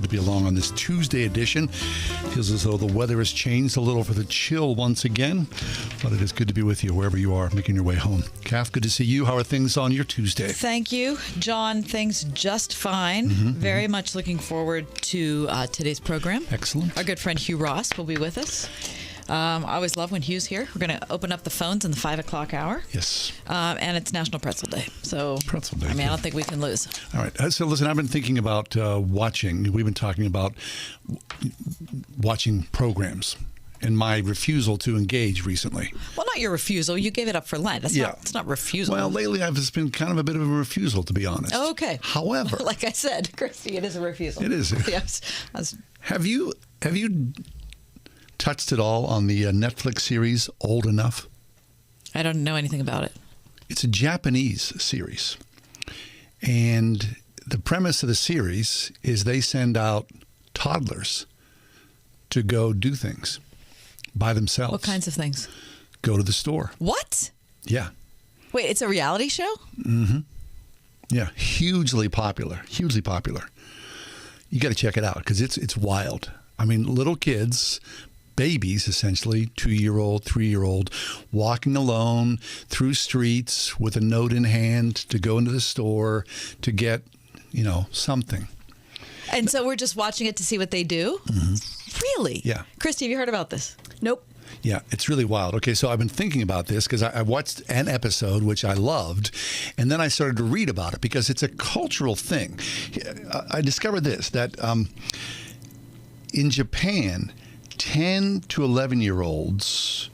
to be along on this Tuesday edition. Feels as though the weather has changed a little for the chill once again, but it is good to be with you wherever you are making your way home. Kath, good to see you. How are things on your Tuesday? Thank you, John. Things just fine. Very much looking forward to today's program. Excellent. Our good friend Hugh Ross will be with us. I always love when Hugh's here. We're going to open up the phones in the 5 o'clock hour. Yes. And it's National Pretzel Day. So, Pretzel Day. I mean, I don't think we can lose. All right. So, listen, I've been thinking about watching. We've been talking about watching programs and my refusal to engage recently. Well, not your refusal. You gave it up for Lent. It's not refusal. Well, lately it's been kind of a bit of a refusal, to be honest. Okay. However. Like I said, Christy, it is a refusal. It is. Yes. Have you touched at all on the Netflix series Old Enough? I don't know anything about it. It's a Japanese series. And the premise of the series is they send out toddlers to go do things by themselves. What kinds of things? Go to the store. What? Yeah. Wait, it's a reality show? Mm-hmm. Yeah. Hugely popular. Hugely popular. You got to check it out because it's wild. I mean, little kids, babies, essentially, 2-year-old, 3-year-old, walking alone through streets with a note in hand to go into the store to get, something. And so we're just watching it to see what they do? Mm-hmm. Really? Yeah. Christy, have you heard about this? Nope. Yeah, it's really wild. Okay, so I've been thinking about this because I watched an episode, which I loved, and then I started to read about it because it's a cultural thing. I discovered this, that in Japan, 10 to 11-year-olds,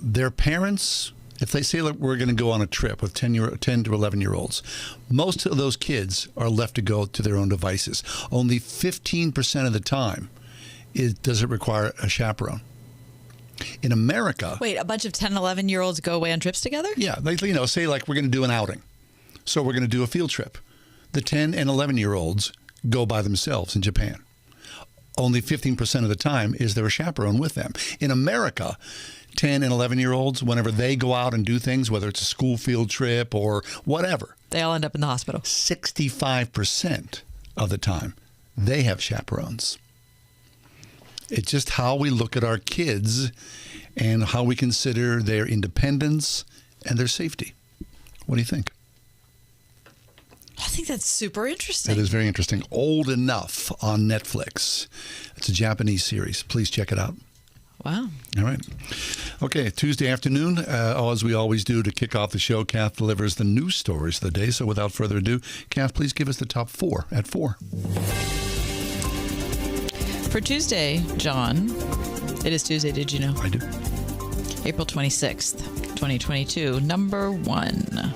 their parents, if they say, look, we're going to go on a trip with 10 to 11-year-olds, most of those kids are left to go to their own devices. Only 15% of the time does it require a chaperone. In America... Wait, a bunch of 10 and 11-year-olds go away on trips together? Yeah, say like we're going to do an outing. So we're going to do a field trip. The 10 and 11-year-olds go by themselves in Japan. Only 15% of the time is there a chaperone with them. In America, 10 and 11-year-olds, whenever they go out and do things, whether it's a school field trip or whatever, they all end up in the hospital. 65% of the time, they have chaperones. It's just how we look at our kids and how we consider their independence and their safety. What do you think? I think that's super interesting. It is very interesting. Old Enough on Netflix. It's a Japanese series. Please check it out. Wow. All right. Okay, Tuesday afternoon, as we always do to kick off the show, Kath delivers the news stories of the day. So without further ado, Kath, please give us the top 4 at 4. For Tuesday, John, it is Tuesday, did you know? I do. April 26th, 2022, number 1.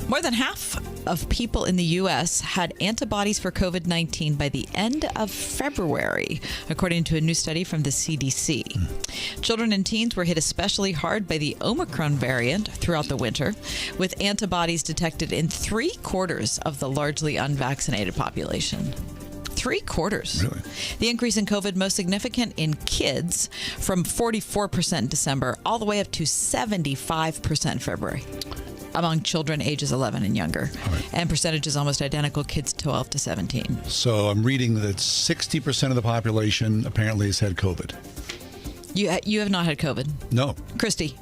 More than half of people in the U.S. had antibodies for COVID-19 by the end of February, according to a new study from the CDC. Children and teens were hit especially hard by the Omicron variant throughout the winter, with antibodies detected in 3/4 of the largely unvaccinated population. 3/4. Really? The increase in COVID most significant in kids, from 44% in December all the way up to 75% in February, among children ages 11 and younger. Right. And percentage is almost identical, kids 12 to 17. So I'm reading that 60% of the population apparently has had COVID. You have not had COVID? No. Christy?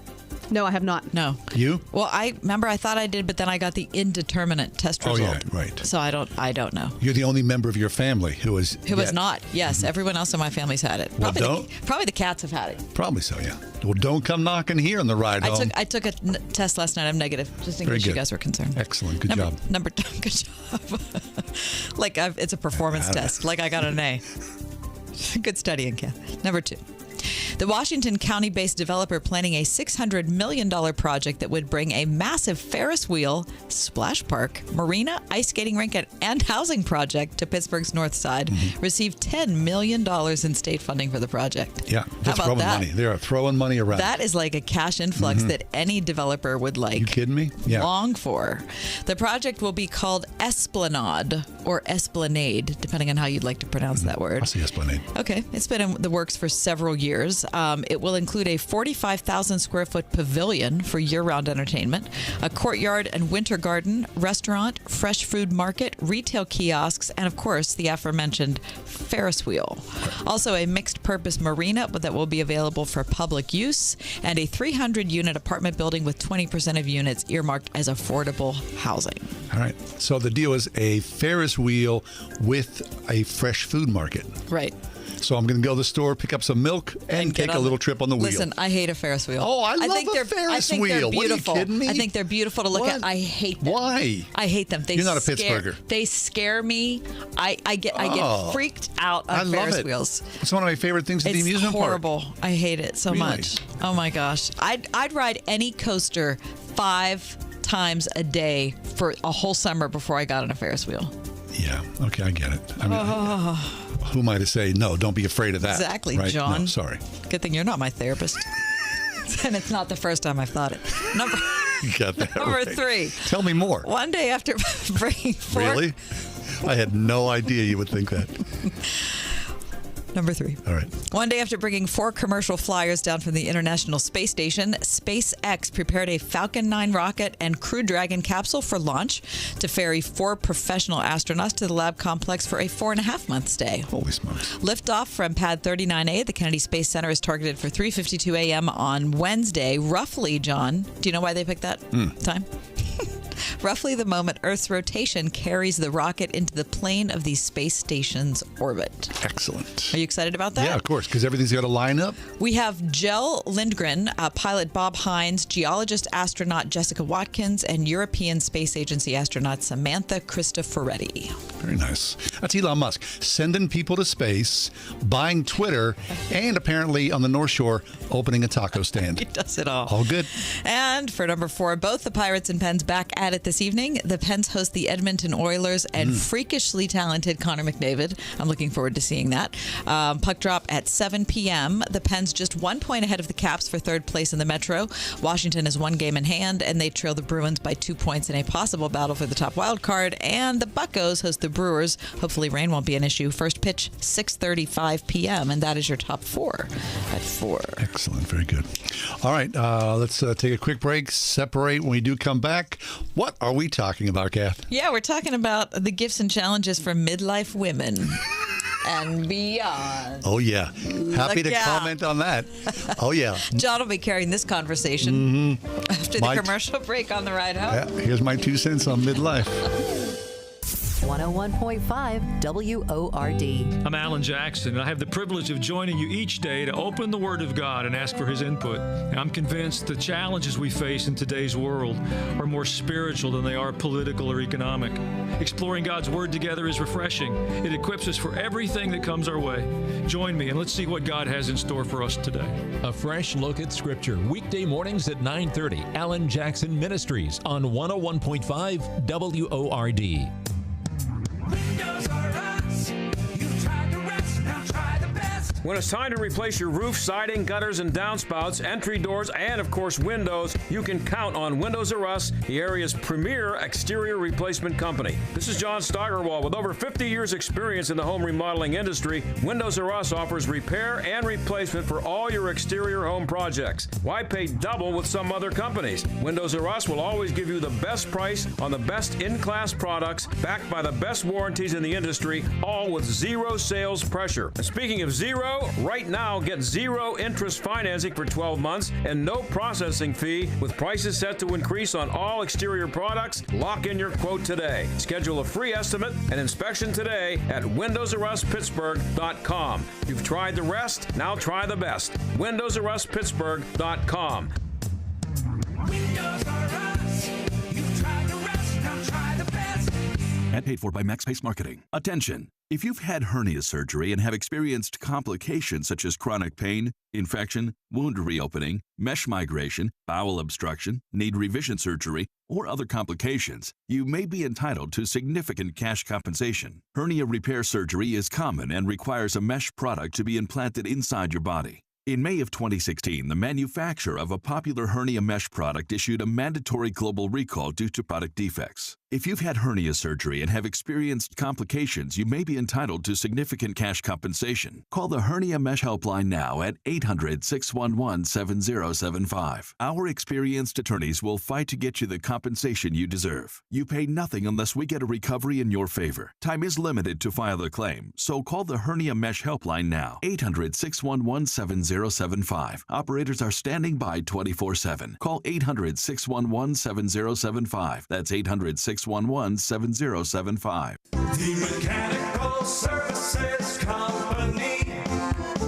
No, I have not. No. You? Well, I thought I did, but then I got the indeterminate test result. Oh, yeah, right. So I don't know. You're the only member of your family who was not. Yes, everyone else in my family's had it. Well, Probably the cats have had it. Probably so, yeah. Well, don't come knocking here on the ride home. I took a test last night. I'm negative, just in case you guys were concerned. Excellent. Good job. Good job. It's a performance test. Like I got an A. Good studying, Kath. Number 2. The Washington County-based developer planning a $600 million project that would bring a massive Ferris wheel, splash park, marina, ice skating rink, and housing project to Pittsburgh's north side received $10 million in state funding for the project. Yeah, that's throwing money. They are throwing money around. That is like a cash influx that any developer would You kidding me? Yeah. long for. The project will be called Esplanade, or Esplanade, depending on how you'd like to pronounce that word. I'll say Esplanade. Okay, it's been in the works for several years. It will include a 45,000 square foot pavilion for year-round entertainment, a courtyard and winter garden, restaurant, fresh food market, retail kiosks, and of course the aforementioned Ferris wheel. Also a mixed-purpose marina that will be available for public use, and a 300-unit apartment building with 20% of units earmarked as affordable housing. All right. So the deal is a Ferris wheel with a fresh food market. Right. So I'm going to go to the store, pick up some milk, and take a little trip on the wheel. Listen, I hate a Ferris wheel. Oh, I love a Ferris I think wheel. They're beautiful. What, are you kidding me? I think they're beautiful to look What? at. I hate them. Why? I hate them. You're not a Pittsburgher. They scare me. I get freaked out on Ferris wheels. It's one of my favorite things at the amusement park. It's horrible. I hate it so much. Oh my gosh. I'd ride any coaster 5 times a day for a whole summer before I got on a Ferris wheel. Yeah. Okay, I get it. I mean, who am I to say, no, don't be afraid of that? Exactly, right? John. No, sorry. Good thing you're not my therapist. And it's not the first time I've thought it. You got that Number right. 3. Tell me more. One day after bringing 4... Really? I had no idea you would think that. Number 3. All right. One day after bringing 4 commercial flyers down from the International Space Station, SpaceX prepared a Falcon 9 rocket and Crew Dragon capsule for launch to ferry 4 professional astronauts to the lab complex for a 4.5-month stay. Holy smokes. Liftoff from Pad 39A at the Kennedy Space Center is targeted for 3:52 a.m. on Wednesday. Roughly, John, do you know why they picked that time? Roughly the moment Earth's rotation carries the rocket into the plane of the space station's orbit. Excellent. Are you excited about that? Yeah, of course, because everything's got to line up. We have Jell Lindgren, pilot Bob Hines, geologist astronaut Jessica Watkins, and European Space Agency astronaut Samantha Cristoforetti. Very nice. That's Elon Musk sending people to space, buying Twitter, and apparently on the North Shore opening a taco stand. He does it all. All good. And for number 4, both the Pirates and Pens back at it this evening. The Pens host the Edmonton Oilers and freakishly talented Connor McDavid. I'm looking forward to seeing that. Puck drop at 7 p.m. The Pens just 1 point ahead of the Caps for 3rd place in the Metro. Washington is 1 game in hand, and they trail the Bruins by 2 points in a possible battle for the top wild card. And the Buccos host the Brewers. Hopefully rain won't be an issue. First pitch, 6:35 p.m., and that is your top 4 at 4. Excellent. Very good. All right. Let's take a quick break. Separate. When we do come back, what are we talking about, Kath? Yeah, we're talking about the gifts and challenges for midlife women and beyond. Oh, yeah. Happy to out. comment on that. Oh, yeah. John will be carrying this conversation after the commercial break on the ride home. Yeah, here's my 2 cents on midlife. 101.5 WORD. I'm Alan Jackson, and I have the privilege of joining you each day to open the Word of God and ask for His input. And I'm convinced the challenges we face in today's world are more spiritual than they are political or economic. Exploring God's Word together is refreshing. It equips us for everything that comes our way. Join me, and let's see what God has in store for us today. A fresh look at Scripture, weekday mornings at 9:30. Alan Jackson Ministries on 101.5 WORD. Windows are us. You've tried the rest, now try the best. When it's time to replace your roof, siding, gutters, and downspouts, entry doors, and of course windows, you can count on Windows R Us, the area's premier exterior replacement company. This is John Steigerwald. With over 50 years experience in the home remodeling industry, Windows R Us offers repair and replacement for all your exterior home projects. Why pay double with some other companies? Windows R Us will always give you the best price on the best in-class products, backed by the best warranties in the industry, all with zero sales pressure. And speaking of zero, right now get zero interest financing for 12 months and no processing fee with prices set to increase on all exterior products. Lock in your quote today. Schedule a free estimate and inspection today at WindowsRUsPittsburgh.com. You've tried the rest, now try the best. WindowsRUsPittsburgh.com. Windows are us. You've tried the rest, now try the best. And paid for by MaxPace Marketing. Attention! If you've had hernia surgery and have experienced complications such as chronic pain, infection, wound reopening, mesh migration, bowel obstruction, need revision surgery, or other complications, you may be entitled to significant cash compensation. Hernia repair surgery is common and requires a mesh product to be implanted inside your body. In May of 2016, the manufacturer of a popular hernia mesh product issued a mandatory global recall due to product defects. If you've had hernia surgery and have experienced complications, you may be entitled to significant cash compensation. Call the Hernia Mesh Helpline now at 800-611-7075. Our experienced attorneys will fight to get you the compensation you deserve. You pay nothing unless we get a recovery in your favor. Time is limited to file a claim, so call the Hernia Mesh Helpline now, 800-611-7075. Operators are standing by 24/7. Call 800-611-7075. That's 800-611-7075. The Mechanical Services Company.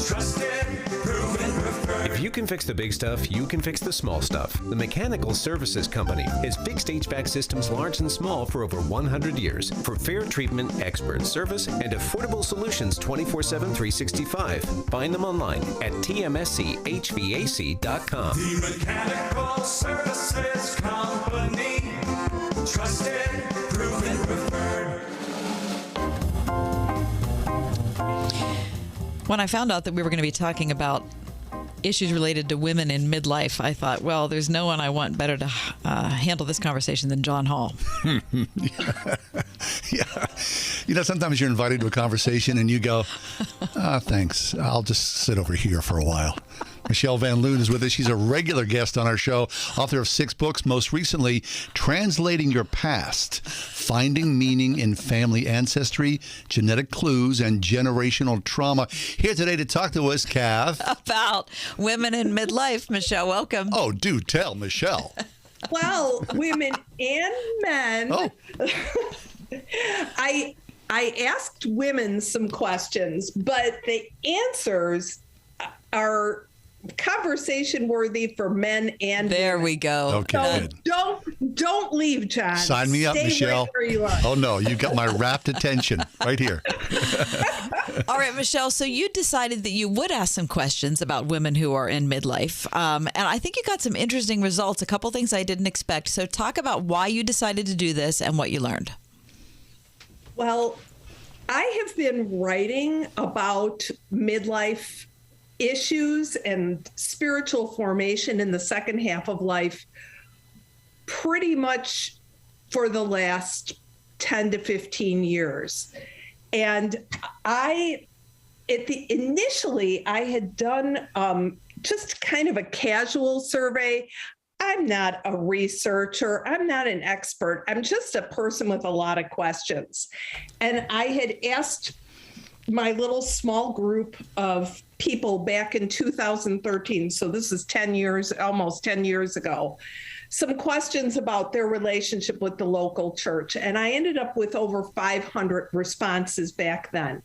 Trusted, proven, preferred. If you can fix the big stuff, you can fix the small stuff. The Mechanical Services Company has fixed HVAC systems large and small for over 100 years. For fair treatment, expert service, and affordable solutions 24/7, 365. Find them online at tmschvac.com. The Mechanical Services Company. Trusted, proven, preferred. When I found out that we were going to be talking about issues related to women in midlife, I thought, well, there's no one I want better to handle this conversation than John Hall. Yeah. You know, sometimes you're invited to a conversation and you go, thanks. I'll just sit over here for a while. Michelle Van Loon is with us. She's a regular guest on our show, author of 6 books, most recently, Translating Your Past, Finding Meaning in Family Ancestry, Genetic Clues, and Generational Trauma. Here today to talk to us, Kath. About women in midlife. Michelle, welcome. Oh, do tell, Michelle. Well, women and men. Oh. I asked women some questions, but the answers are conversation worthy for men and There women. we go. Okay, So good. don't leave, John. Sign me up, Stay Michelle. Right where you are. Oh, no, you got my rapt attention right here. All right, Michelle, so you decided that you would ask some questions about women who are in midlife. And I think you got some interesting results, a couple things I didn't expect. So talk about why you decided to do this and what you learned. Well, I have been writing about midlife issues and spiritual formation in the second half of life pretty much for the last 10 to 15 years. And initially I had done just kind of a casual survey. I'm not a researcher. I'm not an expert. I'm just a person with a lot of questions. And I had asked my little small group of people back in 2013, so this is 10 years, almost 10 years ago, some questions about their relationship with the local church. And I ended up with over 500 responses back then.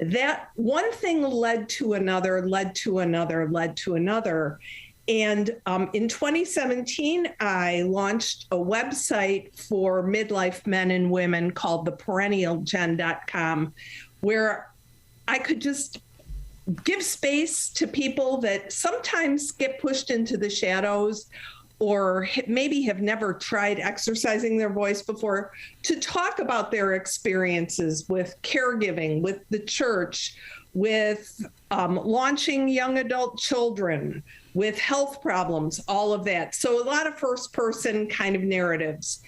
That one thing led to another, led to another, led to another. And in 2017, I launched a website for midlife men and women called theperennialgen.com, where I could just give space to people that sometimes get pushed into the shadows or maybe have never tried exercising their voice before, to talk about their experiences with caregiving, with the church, with launching young adult children, with health problems, all of that. So a lot of first person kind of narratives.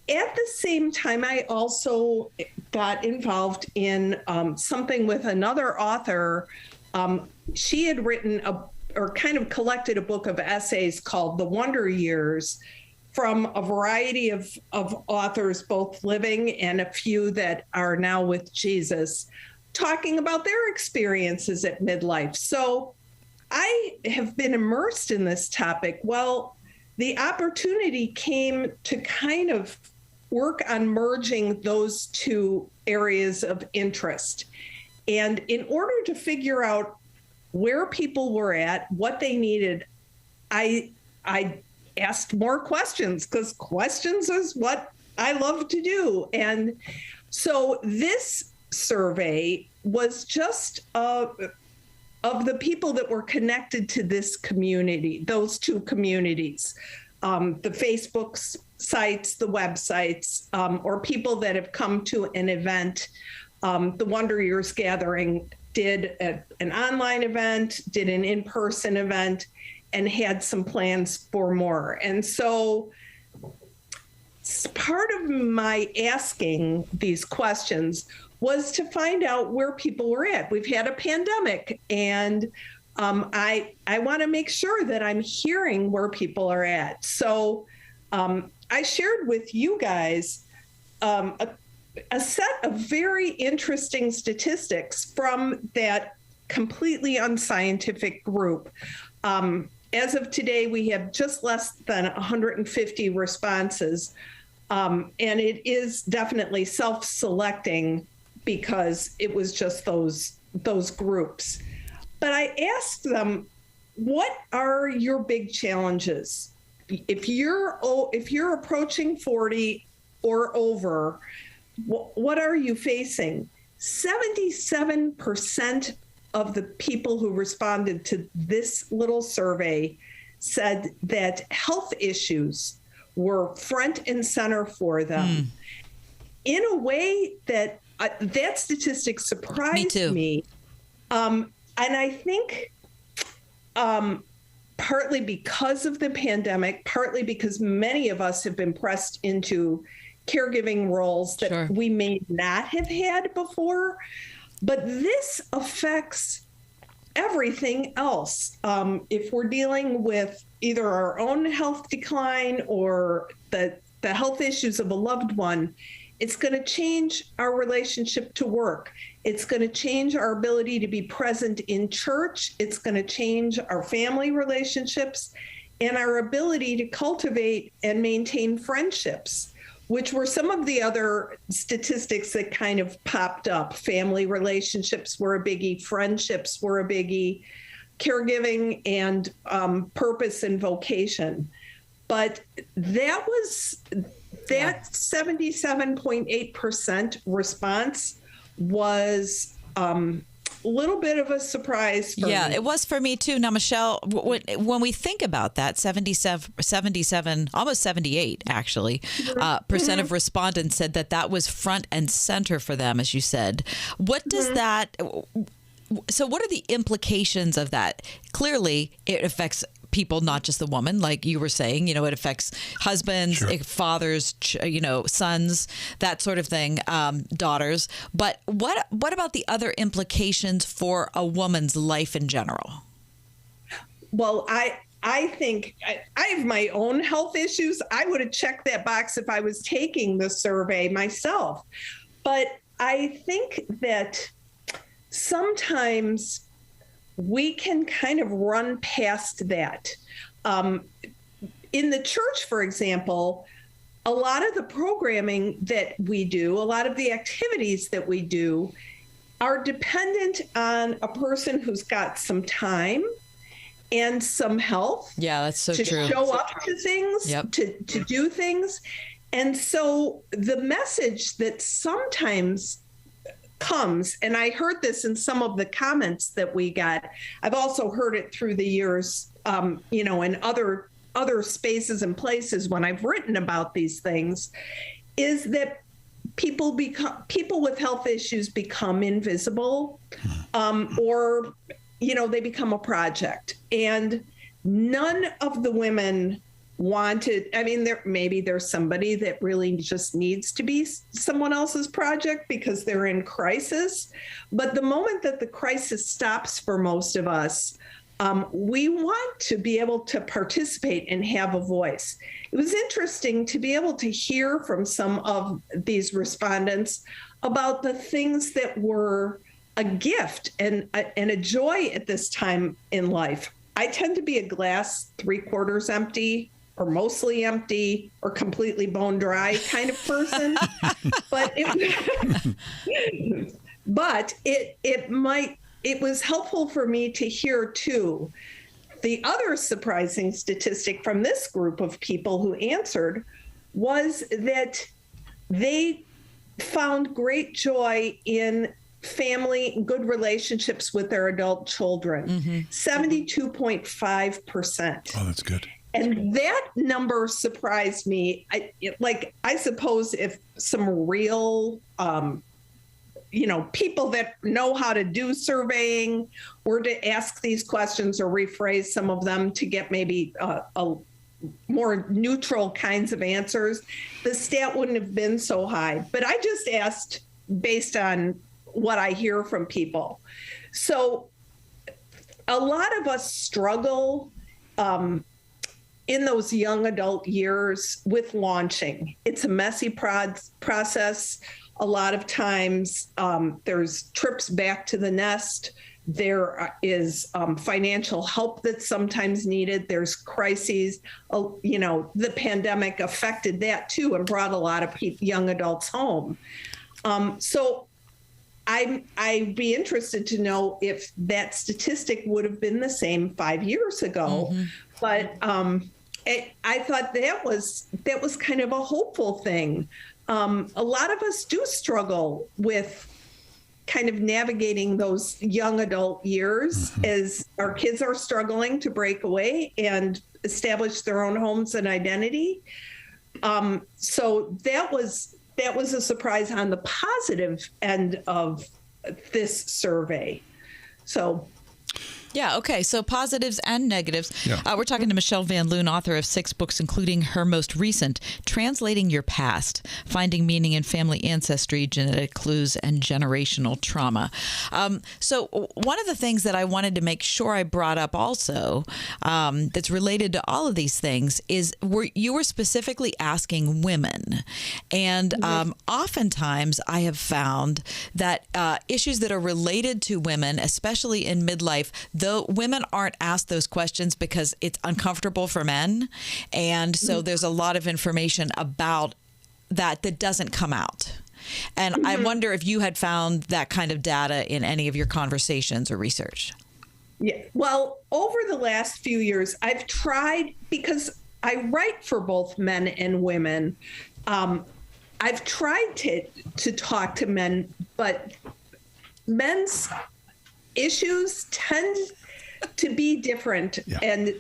At the same time, I also got involved in something with another author. She had written or kind of collected a book of essays called The Wonder Years from a variety of authors, both living and a few that are now with Jesus, talking about their experiences at midlife. So I have been immersed in this topic. Well, the opportunity came to kind of work on merging those two areas of interest. And in order to figure out where people were at, what they needed, I asked more questions, because questions is what I love to do. And so this survey was just of the people that were connected to this community, those two communities, the Facebook sites, the websites, or people that have come to an event. The Wonder Years Gathering did an online event, did an in-person event, and had some plans for more. And so part of my asking these questions was to find out where people were at. We've had a pandemic, and I want to make sure that I'm hearing where people are at. So I shared with you guys a set of very interesting statistics from that completely unscientific group. As of today, we have just less than 150 responses, and it is definitely self-selecting because it was just those groups. But I asked them, what are your big challenges? If you're approaching 40 or over, what are you facing? 77% of the people who responded to this little survey said that health issues were front and center for them in a way that that statistic surprised me. And I think partly because of the pandemic, partly because many of us have been pressed into caregiving roles that we may not have had before. But this affects everything else. If we're dealing with either our own health decline or the health issues of a loved one, it's going to change our relationship to work. It's going to change our ability to be present in church. It's going to change our family relationships and our ability to cultivate and maintain friendships, which were some of the other statistics that kind of popped up. Family relationships were a biggie, friendships were a biggie, caregiving and purpose and vocation. But that 77.8% response was a little bit of a surprise for me. Yeah, it was for me too. Now, Michelle, when we think about that, 77, almost 78 actually, percent of respondents said that was front and center for them, as you said. What does so what are the implications of that? Clearly, it affects people, not just the woman, like you were saying. It affects husbands, fathers, sons, that sort of thing, daughters. But what about the other implications for a woman's life in general? Well, I think I have my own health issues. I would have checked that box if I was taking the survey myself. But I think that sometimes we can kind of run past that. In the church, for example, a lot of the programming that we do, a lot of the activities that we do are dependent on a person who's got some time and some health. Yeah, that's so true. To show up to things, to do things. And so the message that sometimes comes, and I heard this in some of the comments that we got. I've also heard it through the years, in other spaces and places when I've written about these things, is that people with health issues become invisible, or they become a project. And none of the women wanted, there's somebody that really just needs to be someone else's project because they're in crisis. But the moment that the crisis stops for most of us, we want to be able to participate and have a voice. It was interesting to be able to hear from some of these respondents about the things that were a gift and a joy at this time in life. I tend to be a glass 3/4 empty, or mostly empty, or completely bone dry kind of person. But it was helpful for me to hear too. The other surprising statistic from this group of people who answered was that they found great joy in family and good relationships with their adult children. 72.5%. Oh, that's good. And that number surprised me. I suppose if some real, people that know how to do surveying were to ask these questions or rephrase some of them to get maybe a more neutral kinds of answers, the stat wouldn't have been so high. But I just asked based on what I hear from people. So a lot of us struggle in those young adult years with launching. It's a messy process. A lot of times there's trips back to the nest. There is financial help that's sometimes needed. There's crises. The pandemic affected that too and brought a lot of young adults home. So I'd be interested to know if that statistic would have been the same 5 years ago. Mm-hmm. But I thought that was kind of a hopeful thing. A lot of us do struggle with kind of navigating those young adult years as our kids are struggling to break away and establish their own homes and identity. So that was a surprise on the positive end of this survey. So. Yeah. Okay. So positives and negatives. Yeah. We're talking to Michelle Van Loon, author of 6 books, including her most recent, Translating Your Past, Finding Meaning in Family Ancestry, Genetic Clues, and Generational Trauma. So one of the things that I wanted to make sure I brought up also that's related to all of these things is you were specifically asking women. And oftentimes I have found that issues that are related to women, especially in midlife, though women aren't asked those questions because it's uncomfortable for men. And so there's a lot of information about that doesn't come out. And I wonder if you had found that kind of data in any of your conversations or research. Yeah. Well, over the last few years, I've tried, because I write for both men and women. I've tried to talk to men, but men's issues tend to be different, and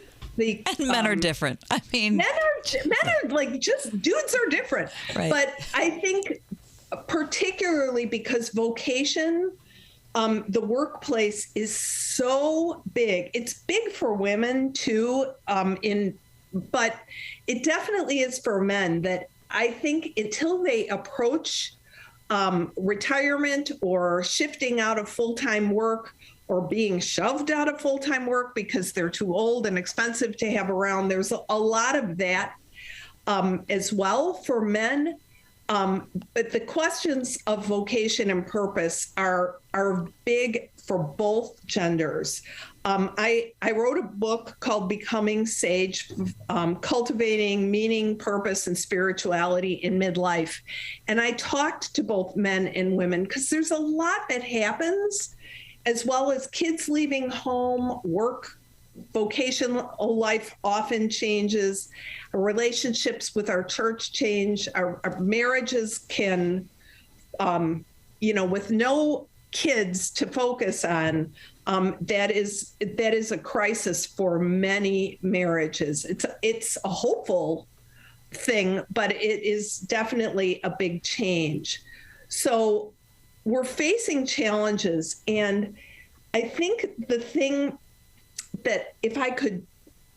men are different. I mean, men are like, just dudes are different. Right. But I think particularly because vocation, the workplace is so big. It's big for women too, but it definitely is for men, that I think until they approach retirement or shifting out of full-time work or being shoved out of full-time work because they're too old and expensive to have around, there's a lot of that as well for men. But the questions of vocation and purpose are big for both genders. I wrote a book called Becoming Sage, Cultivating Meaning, Purpose, and Spirituality in Midlife. And I talked to both men and women because there's a lot that happens, as well as kids leaving home, work, vocational life often changes, our relationships with our church change, our marriages can, with no kids to focus on, that is a crisis for many marriages. It's a hopeful thing, but it is definitely a big change. So we're facing challenges, and I think the thing that, if I could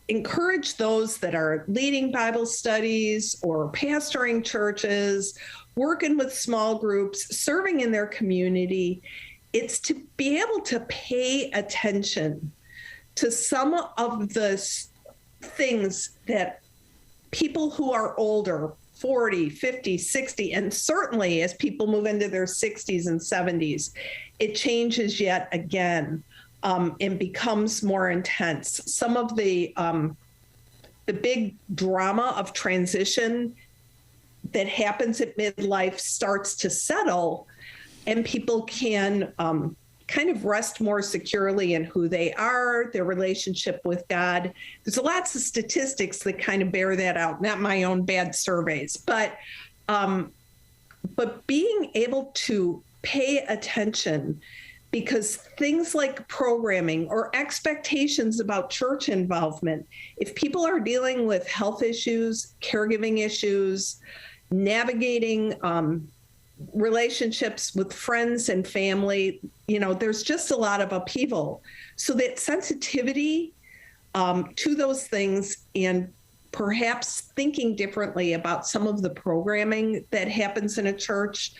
encourage those that are leading Bible studies or pastoring churches, working with small groups, serving in their community, it's to be able to pay attention to some of the things that people who are older, 40, 50, 60, and certainly as people move into their 60s and 70s, it changes yet again and becomes more intense. Some of the big drama of transition that happens at midlife starts to settle, and people can kind of rest more securely in who they are, their relationship with God. There's lots of statistics that kind of bear that out, not my own bad surveys, but being able to pay attention, because things like programming or expectations about church involvement, if people are dealing with health issues, caregiving issues, navigating relationships with friends and family, there's just a lot of upheaval. So that sensitivity to those things and perhaps thinking differently about some of the programming that happens in a church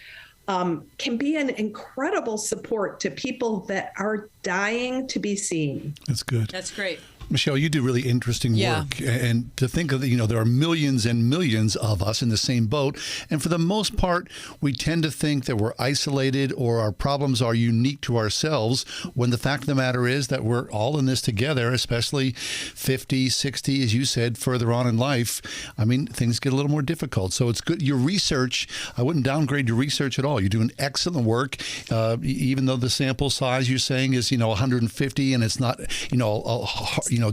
can be an incredible support to people that are dying to be seen. That's good. That's great. Michelle, you do really interesting work. And to think of, there are millions and millions of us in the same boat. And for the most part, we tend to think that we're isolated or our problems are unique to ourselves, when the fact of the matter is that we're all in this together, especially 50, 60, as you said, further on in life. I mean, things get a little more difficult. So it's good. Your research, I wouldn't downgrade your research at all. You're doing excellent work, even though the sample size you're saying is, 150 and it's not,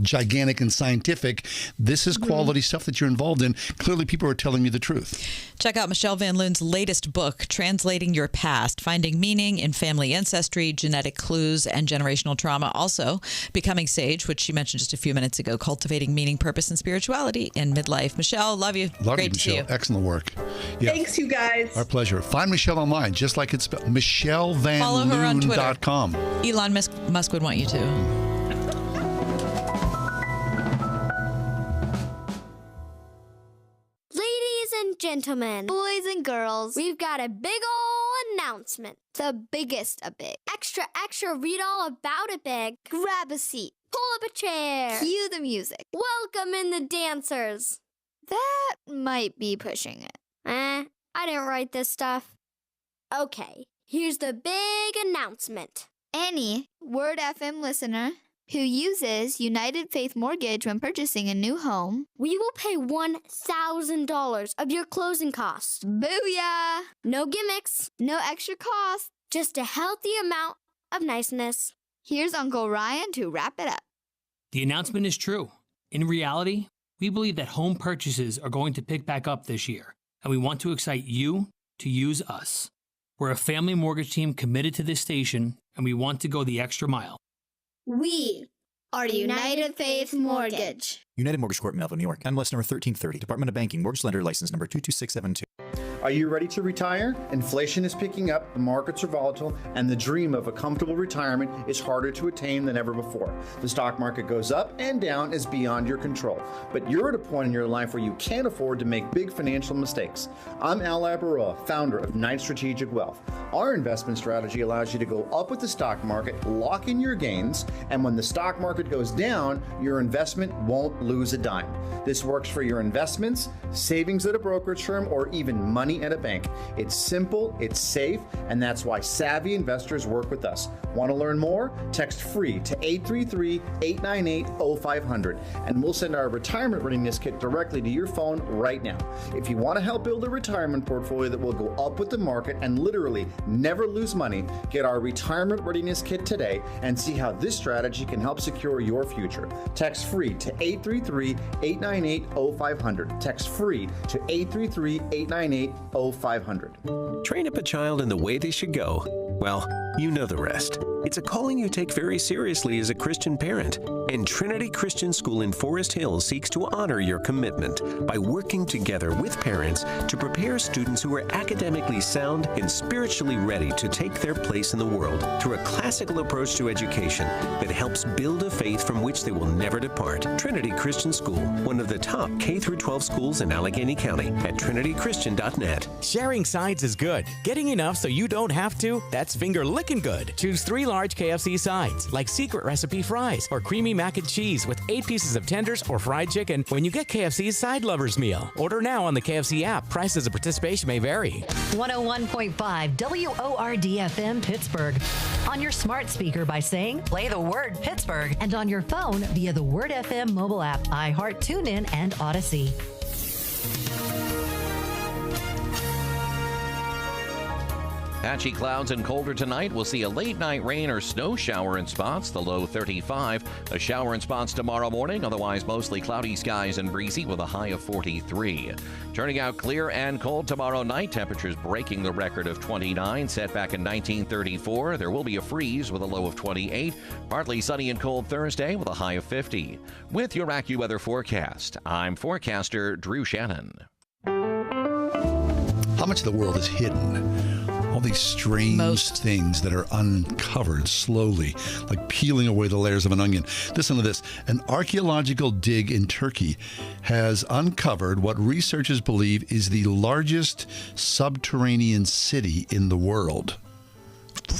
gigantic and scientific. This is quality stuff that you're involved in. Clearly, people are telling you the truth. Check out Michelle Van Loon's latest book, Translating Your Past, Finding Meaning in Family Ancestry, Genetic Clues, and Generational Trauma. Also, Becoming Sage, which she mentioned just a few minutes ago, Cultivating Meaning, Purpose, and Spirituality in Midlife. Michelle, love you. Great to see you. Excellent work. Yeah. Thanks, you guys. Our pleasure. Find Michelle online, just like it's spelled. MichelleVanLoon.com. Elon Musk would want you to. Gentlemen, boys and girls, we've got a big ol' announcement. The biggest a big. Extra, read all about it big. Grab a seat. Pull up a chair. Cue the music. Welcome in the dancers. That might be pushing it. I didn't write this stuff. Okay, here's the big announcement. Any Word FM listener who uses United Faith Mortgage when purchasing a new home, we will pay $1,000 of your closing costs. Booyah! No gimmicks, no extra cost, just a healthy amount of niceness. Here's Uncle Ryan to wrap it up. The announcement is true. In reality, we believe that home purchases are going to pick back up this year, and we want to excite you to use us. We're a family mortgage team committed to this station, and we want to go the extra mile. We are United Faith Mortgage. United Mortgage Corp, Melville, New York. MLS number 1330. Department of Banking. Mortgage lender license number 22672. Are you ready to retire? Inflation is picking up, the markets are volatile, and the dream of a comfortable retirement is harder to attain than ever before. The stock market goes up and down is beyond your control. But you're at a point in your life where you can't afford to make big financial mistakes. I'm Al Labaroa, founder of Knight Strategic Wealth. Our investment strategy allows you to go up with the stock market, lock in your gains, and when the stock market goes down, your investment won't lose a dime. This works for your investments, savings at a brokerage firm, or even money at a bank. It's simple, it's safe, and that's why savvy investors work with us. Want to learn more? Text FREE to 833-898-0500, and we'll send our retirement readiness kit directly to your phone right now. If you want to help build a retirement portfolio that will go up with the market and literally never lose money, get our retirement readiness kit today and see how this strategy can help secure your future. Text FREE to 833-898-0500. Text FREE to 833-898-0500. Train up a child in the way they should go. Well, you know the rest. It's a calling you take very seriously as a Christian parent, and Trinity Christian School in Forest Hills seeks to honor your commitment by working together with parents to prepare students who are academically sound and spiritually ready to take their place in the world through a classical approach to education that helps build a faith from which they will never depart. Trinity Christian School, one of the top K-12 schools in Allegheny County, at trinitychristian.net. Sharing sides is good. Getting enough so you don't have to, that's finger licking good. Choose 3 large KFC sides, like secret recipe fries or creamy mac and cheese with 8 pieces of tenders or fried chicken when you get KFC's Side Lovers Meal. Order now on the KFC app. Prices and participation may vary. 101.5 WORD-FM Pittsburgh. On your smart speaker by saying, play the word Pittsburgh. And on your phone via the Word FM mobile app, iHeart, TuneIn, and Odyssey. Patchy clouds and colder tonight. We'll see a late night rain or snow shower in spots, the low 35. A shower in spots tomorrow morning, otherwise mostly cloudy skies and breezy with a high of 43. Turning out clear and cold tomorrow night. Temperatures breaking the record of 29, set back in 1934. There will be a freeze with a low of 28. Partly sunny and cold Thursday with a high of 50. With your AccuWeather forecast, I'm forecaster Drew Shannon. How much of the world is hidden? all these strange things that are uncovered slowly, like peeling away the layers of an onion. Listen to this. An archaeological dig in Turkey has uncovered what researchers believe is the largest subterranean city in the world.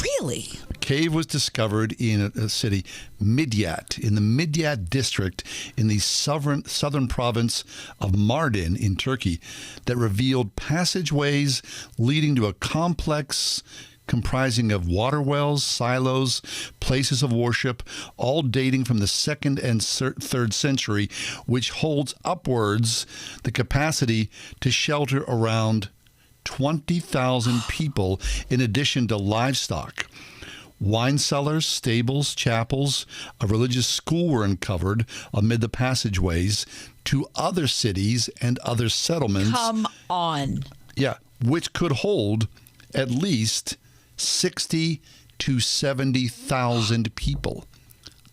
Really? A cave was discovered in a city, Midyat, in the Midyat district in the southern province of Mardin in Turkey, that revealed passageways leading to a complex comprising of water wells, silos, places of worship, all dating from the 2nd and 3rd century, which holds upwards the capacity to shelter around 20,000 people, in addition to livestock. Wine cellars, stables, chapels, a religious school were uncovered amid the passageways to other cities and other settlements. Come on. Yeah, which could hold at least 60 to 70,000 people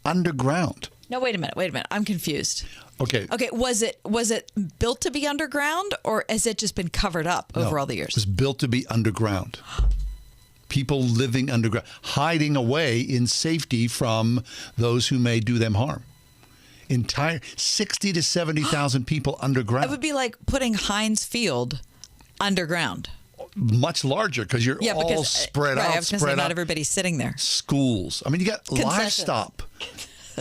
underground. No, wait a minute. I'm confused. Okay. Okay, was it built to be underground, or has it just been covered up over all the years? It was built to be underground. People living underground, hiding away in safety from those who may do them harm. Entire 60 to 70,000 people underground. It would be like putting Heinz Field underground. Much larger because you're all spread out. I was going to say, not everybody's sitting there. Schools. I mean, you got Concessions. livestock.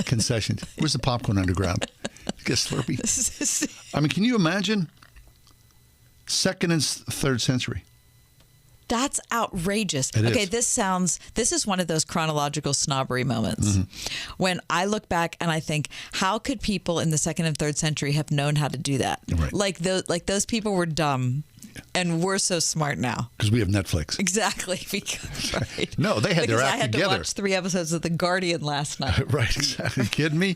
Concessions. Where's the popcorn underground? Get Slurpee. I mean, can you imagine? 2nd and 3rd century. That's outrageous. It okay, is. This is one of those chronological snobbery moments when I look back and I think, how could people in the 2nd and 3rd century have known how to do that? Right. Like those people were dumb. And we're so smart now. Because we have Netflix. Exactly. Right. No, they had their act I had together. to watch 3 episodes of The Guardian last night. Right, exactly. You kidding me?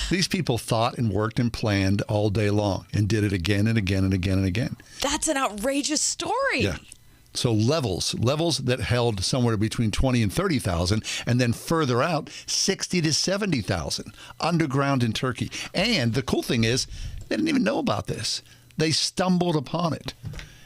These people thought and worked and planned all day long and did it again and again and again and again. That's an outrageous story. Yeah. So levels that held somewhere between 20 and 30,000, and then further out, 60 to 70,000 underground in Turkey. And the cool thing is, they didn't even know about this. They stumbled upon it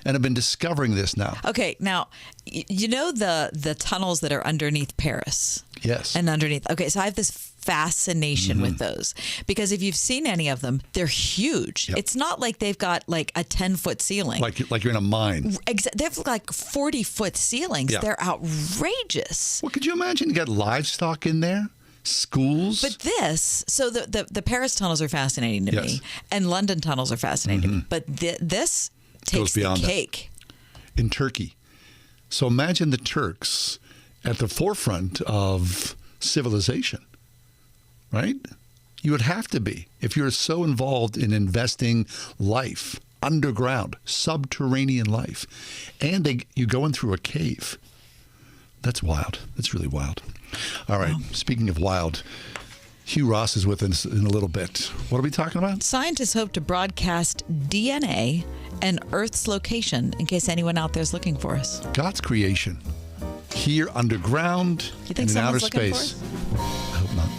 and have been discovering this now. Okay, now, you know the tunnels that are underneath Paris? Yes. And underneath. Okay, so I have this fascination with those because if you've seen any of them, they're huge. Yep. It's not like they've got like a 10-foot ceiling. Like you're in a mine. They have like 40-foot ceilings. Yeah. They're outrageous. Well, could you imagine you got livestock in there? Schools? But the Paris tunnels are fascinating to me, and London tunnels are fascinating to me. But this takes the cake. In Turkey. So imagine the Turks at the forefront of civilization, right? You would have to be if you're so involved in investing life, underground, subterranean life, and you go in through a cave. That's wild. That's really wild. All right. Wow. Speaking of wild, Hugh Ross is with us in a little bit. What are we talking about? Scientists hope to broadcast DNA and Earth's location in case anyone out there is looking for us. God's creation. Here underground you think and in outer space. For us? I hope not.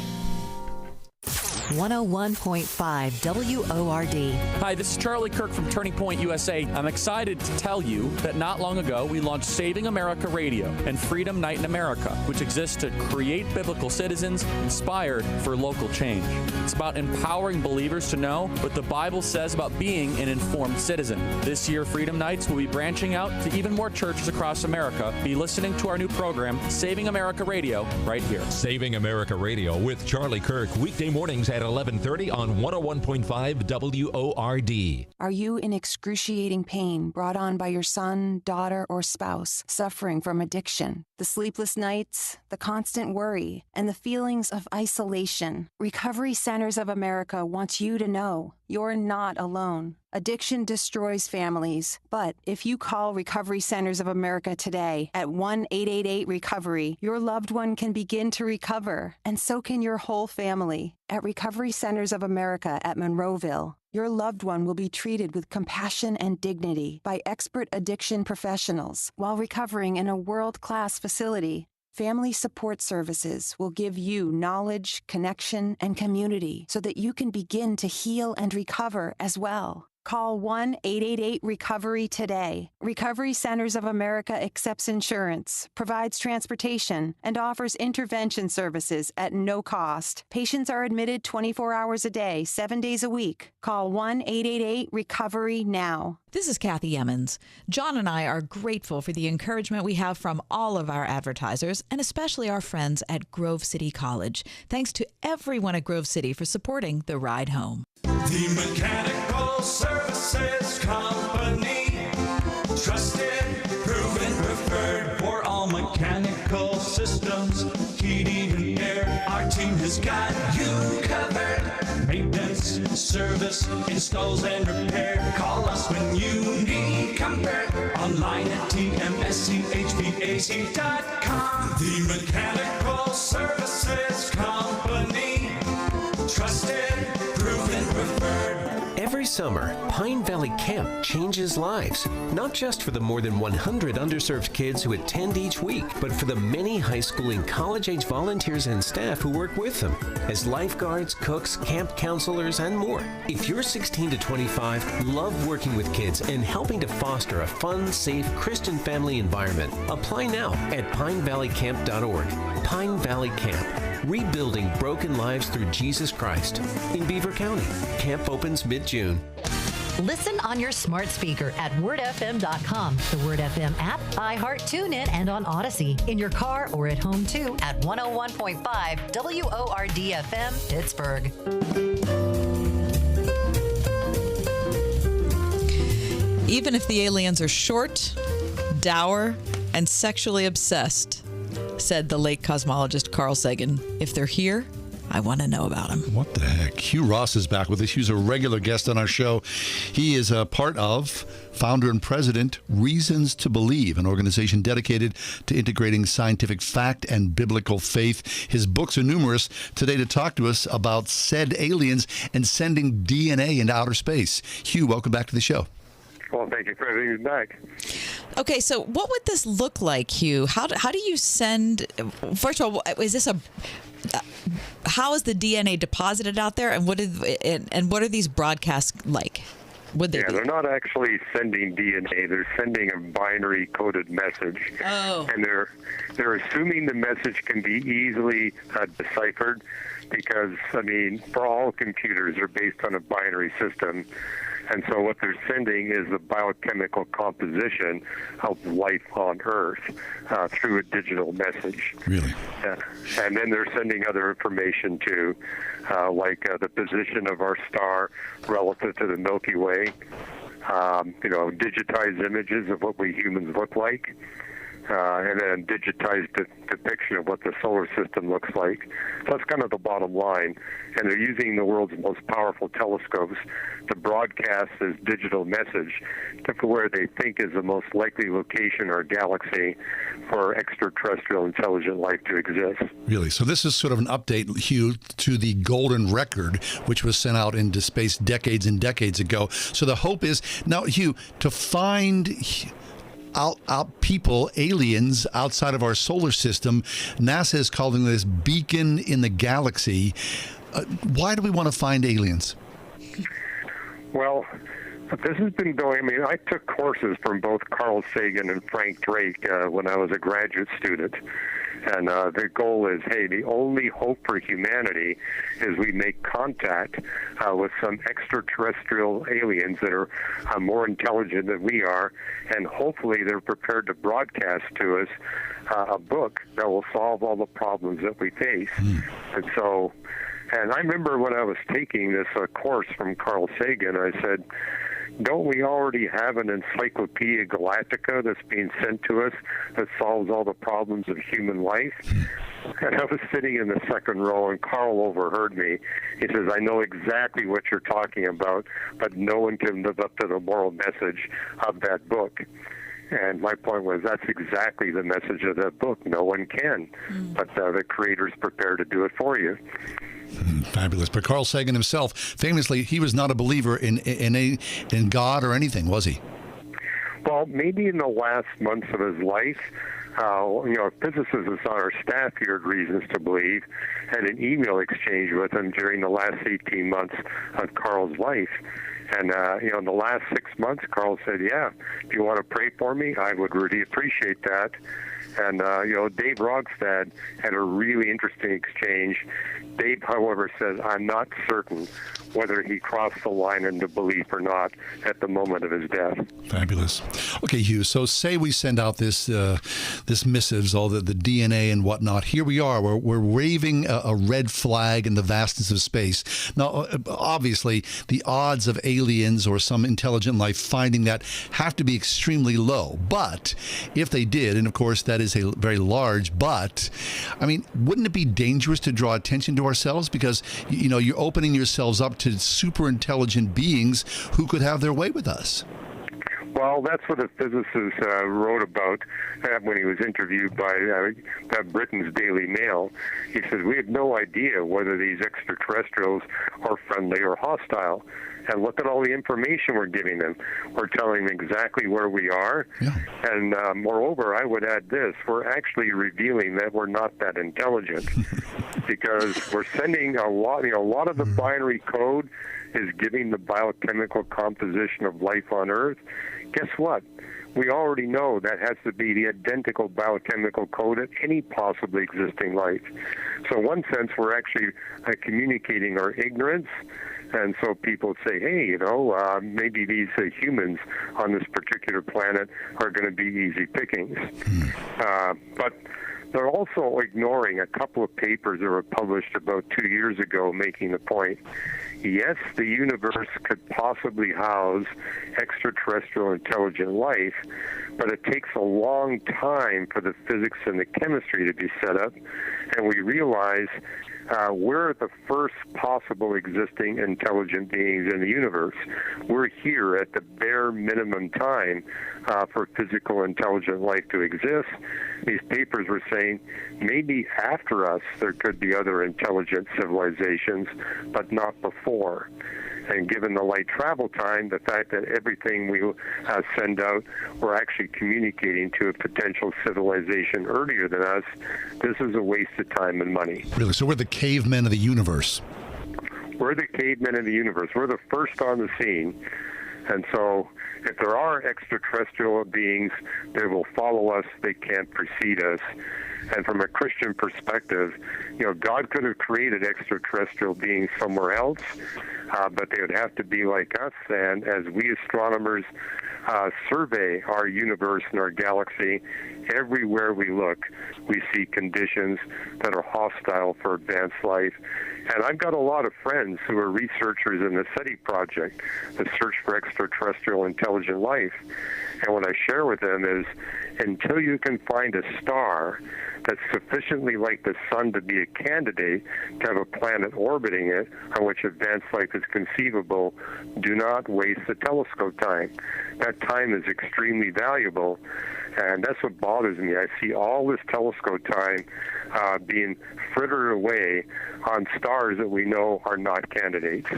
101.5 WORD. Hi, this is Charlie Kirk from Turning Point USA. I'm excited to tell you that not long ago we launched Saving America Radio and Freedom Night in America, which exists to create biblical citizens inspired for local change. It's about empowering believers to know what the Bible says about being an informed citizen. This year, Freedom Nights will be branching out to even more churches across America. Be listening to our new program, Saving America Radio, right here. Saving America Radio with Charlie Kirk, weekday mornings at 11:30 on 101.5 WORD. Are you in excruciating pain brought on by your son, daughter, or spouse suffering from addiction? The sleepless nights, the constant worry, and the feelings of isolation. Recovery Centers of America wants you to know you're not alone. Addiction destroys families, but if you call Recovery Centers of America today at 1-888-RECOVERY, your loved one can begin to recover, and so can your whole family. At Recovery Centers of America at Monroeville, your loved one will be treated with compassion and dignity by expert addiction professionals while recovering in a world-class facility. Family Support Services will give you knowledge, connection, and community so that you can begin to heal and recover as well. Call 1-888-RECOVERY today. Recovery Centers of America accepts insurance, provides transportation, and offers intervention services at no cost. Patients are admitted 24 hours a day, 7 days a week. Call 1-888-RECOVERY now. This is Kathy Emmons. John and I are grateful for the encouragement we have from all of our advertisers, and especially our friends at Grove City College. Thanks to everyone at Grove City for supporting The Ride Home. The Mechanical Services Company. Trusted, proven, preferred for all mechanical systems, heating and air. Our team has got you covered. Maintenance, service, installs, and repair. Call us when you need comfort. Online at tmschvac.com. The Mechanical Services Company. Trusted, proven, preferred. Every summer, Pine Valley Camp changes lives, not just for the more than 100 underserved kids who attend each week, but for the many high school and college-age volunteers and staff who work with them as lifeguards, cooks, camp counselors, and more. If you're 16 to 25, love working with kids and helping to foster a fun, safe, Christian family environment, apply now at pinevalleycamp.org. Pine Valley Camp, rebuilding broken lives through Jesus Christ in Beaver County. Camp opens mid-June. Listen on your smart speaker at wordfm.com, the Word FM app, iHeart, TuneIn, and on Odyssey. In your car or at home, too, at 101.5 WORD-FM, Pittsburgh. Even if the aliens are short, dour, and sexually obsessed, said the late cosmologist Carl Sagan, if they're here, I want to know about them. What the heck? Hugh Ross is back with us. Hugh's a regular guest on our show. He is a part of, founder and president, Reasons to Believe, an organization dedicated to integrating scientific fact and biblical faith. His books are numerous. Today to talk to us about said aliens and sending DNA into outer space. Hugh, welcome back to the show. Well, thank you for having me back. Okay, so what would this look like, Hugh? How do you send? First of all, is this a? How is the DNA deposited out there, and what are these broadcasts like? Would they? Yeah, they're not actually sending DNA; they're sending a binary coded message. Oh. And they're assuming the message can be easily deciphered, because for all computers are based on a binary system. And so what they're sending is the biochemical composition of life on Earth through a digital message. Really? And then they're sending other information too, like the position of our star relative to the Milky Way, digitized images of what we humans look like, and then digitized depiction of what the solar system looks like. So that's kind of the bottom line. And they're using the world's most powerful telescopes to broadcast this digital message to where they think is the most likely location or galaxy for extraterrestrial intelligent life to exist. Really? So this is sort of an update, Hugh, to the Golden Record, which was sent out into space decades and decades ago. So the hope is, now, Hugh, to find out people, aliens outside of our solar system. NASA is calling this beacon in the galaxy. Why do we want to find aliens? Well, this has been going, I took courses from both Carl Sagan and Frank Drake when I was a graduate student. And the goal is, hey, the only hope for humanity is we make contact with some extraterrestrial aliens that are more intelligent than we are, and hopefully they're prepared to broadcast to us a book that will solve all the problems that we face. And so, and I remember when I was taking this course from Carl Sagan, I said, don't we already have an Encyclopedia Galactica that's being sent to us that solves all the problems of human life? And I was sitting in the second row, and Carl overheard me. He says, I know exactly what you're talking about, but no one can live up to the moral message of that book. And my point was, that's exactly the message of that book. No one can, but the creator's prepared to do it for you. Fabulous. But Carl Sagan himself, famously, he was not a believer in God or anything, was he? Well, maybe in the last months of his life, A physicist that's on our staff here at Reasons to Believe had an email exchange with him during the last 18 months of Carl's life. And, in the last 6 months, Carl said, yeah, if you want to pray for me, I would really appreciate that. And, Dave Rogstad had a really interesting exchange. Dave, however, says, I'm not certain whether he crossed the line into belief or not at the moment of his death. Fabulous. Okay, Hugh, so say we send out this missives, all the DNA and whatnot. Here we are. We're waving a red flag in the vastness of space. Now, obviously, the odds of aliens or some intelligent life finding that have to be extremely low. But if they did, and of course that is a very large but, I mean, wouldn't it be dangerous to draw attention to ourselves? Because, you're opening yourselves up to super intelligent beings who could have their way with us. Well, that's what a physicist wrote about when he was interviewed by Britain's Daily Mail. He says, we have no idea whether these extraterrestrials are friendly or hostile. And look at all the information we're giving them. We're telling them exactly where we are. Yeah. And moreover, I would add this. We're actually revealing that we're not that intelligent because we're sending a lot of the binary code is giving the biochemical composition of life on Earth. Guess what? We already know that has to be the identical biochemical code of any possibly existing life. So in one sense, we're actually communicating our ignorance. And so people say, hey, maybe these humans on this particular planet are going to be easy pickings. But they're also ignoring a couple of papers that were published about 2 years ago making the point, yes, the universe could possibly house extraterrestrial intelligent life, but it takes a long time for the physics and the chemistry to be set up. And we realize we're the first possible existing intelligent beings in the universe. We're here at the bare minimum time for physical intelligent life to exist. These papers were saying maybe after us there could be other intelligent civilizations, but not before. And given the light travel time, the fact that everything we send out, we're actually communicating to a potential civilization earlier than us, this is a waste of time and money. Really? So we're the cavemen of the universe? We're the cavemen of the universe. We're the first on the scene. And so if there are extraterrestrial beings, they will follow us. They can't precede us. And from a Christian perspective, God could have created extraterrestrial beings somewhere else, but they would have to be like us. And as we astronomers survey our universe and our galaxy, everywhere we look, we see conditions that are hostile for advanced life. And I've got a lot of friends who are researchers in the SETI project, the Search for Extraterrestrial Intelligent Life. And what I share with them is, until you can find a star that's sufficiently like the sun to be a candidate to have a planet orbiting it on which advanced life is conceivable, do not waste the telescope time. That time is extremely valuable, and that's what bothers me. I see all this telescope time being frittered away on stars that we know are not candidates.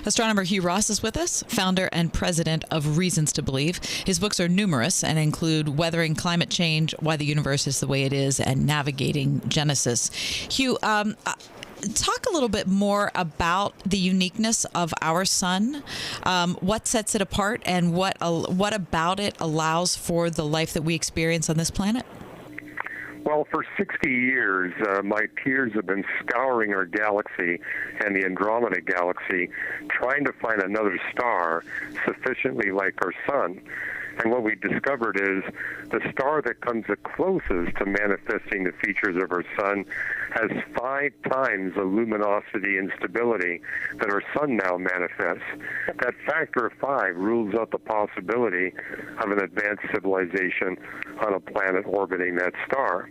Astronomer Hugh Ross is with us, founder and president of Reasons to Believe. His books are numerous and include Weathering Climate Change, Why the Universe is the Way It Is, and Navigating Genesis. Hugh, talk a little bit more about the uniqueness of our sun, what sets it apart, and what about it allows for the life that we experience on this planet? Well, for 60 years, my peers have been scouring our galaxy and the Andromeda galaxy, trying to find another star sufficiently like our sun. And what we discovered is the star that comes the closest to manifesting the features of our sun has 5 times the luminosity and stability that our sun now manifests. That factor of 5 rules out the possibility of an advanced civilization on a planet orbiting that star.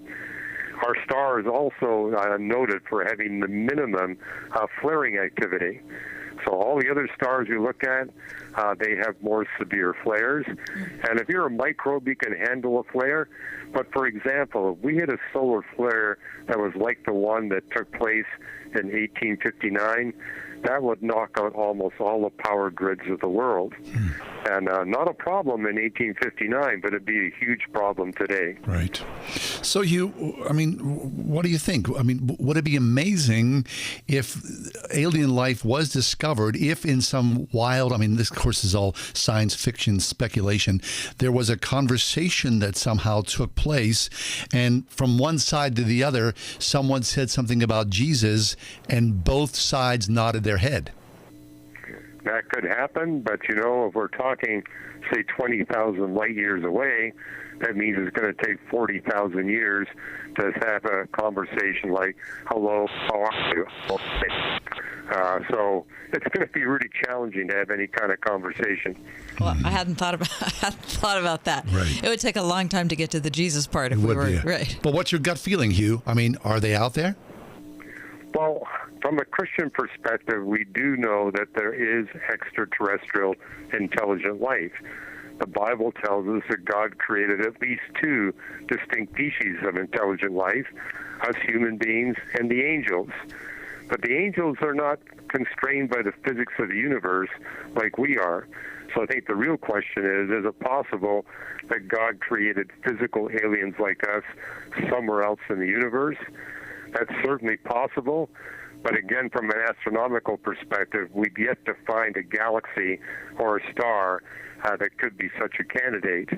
Our star is also noted for having the minimum flaring activity. So all the other stars you look at, they have more severe flares. And if you're a microbe, you can handle a flare. But for example, if we had a solar flare that was like the one that took place in 1859, that would knock out almost all the power grids of the world. And not a problem in 1859, but it'd be a huge problem today. Right. So what do you think? I mean, would it be amazing if alien life was discovered, if in some wild, this of course is all science fiction speculation, there was a conversation that somehow took place, and from one side to the other, someone said something about Jesus, and both sides nodded their head? That could happen, but if we're talking, say, 20,000 light years away, that means it's going to take 40,000 years to have a conversation like, hello, how are you? So it's going to be really challenging to have any kind of conversation. Well, I hadn't thought about that. Right. It would take a long time to get to the Jesus part if we were right. But what's your gut feeling, Hugh? Are they out there? Well, from a Christian perspective, we do know that there is extraterrestrial intelligent life. The Bible tells us that God created at least 2 distinct species of intelligent life, us human beings and the angels. But the angels are not constrained by the physics of the universe like we are. So I think the real question is it possible that God created physical aliens like us somewhere else in the universe? That's certainly possible. But again, from an astronomical perspective, we've yet to find a galaxy or a star that could be such a candidate.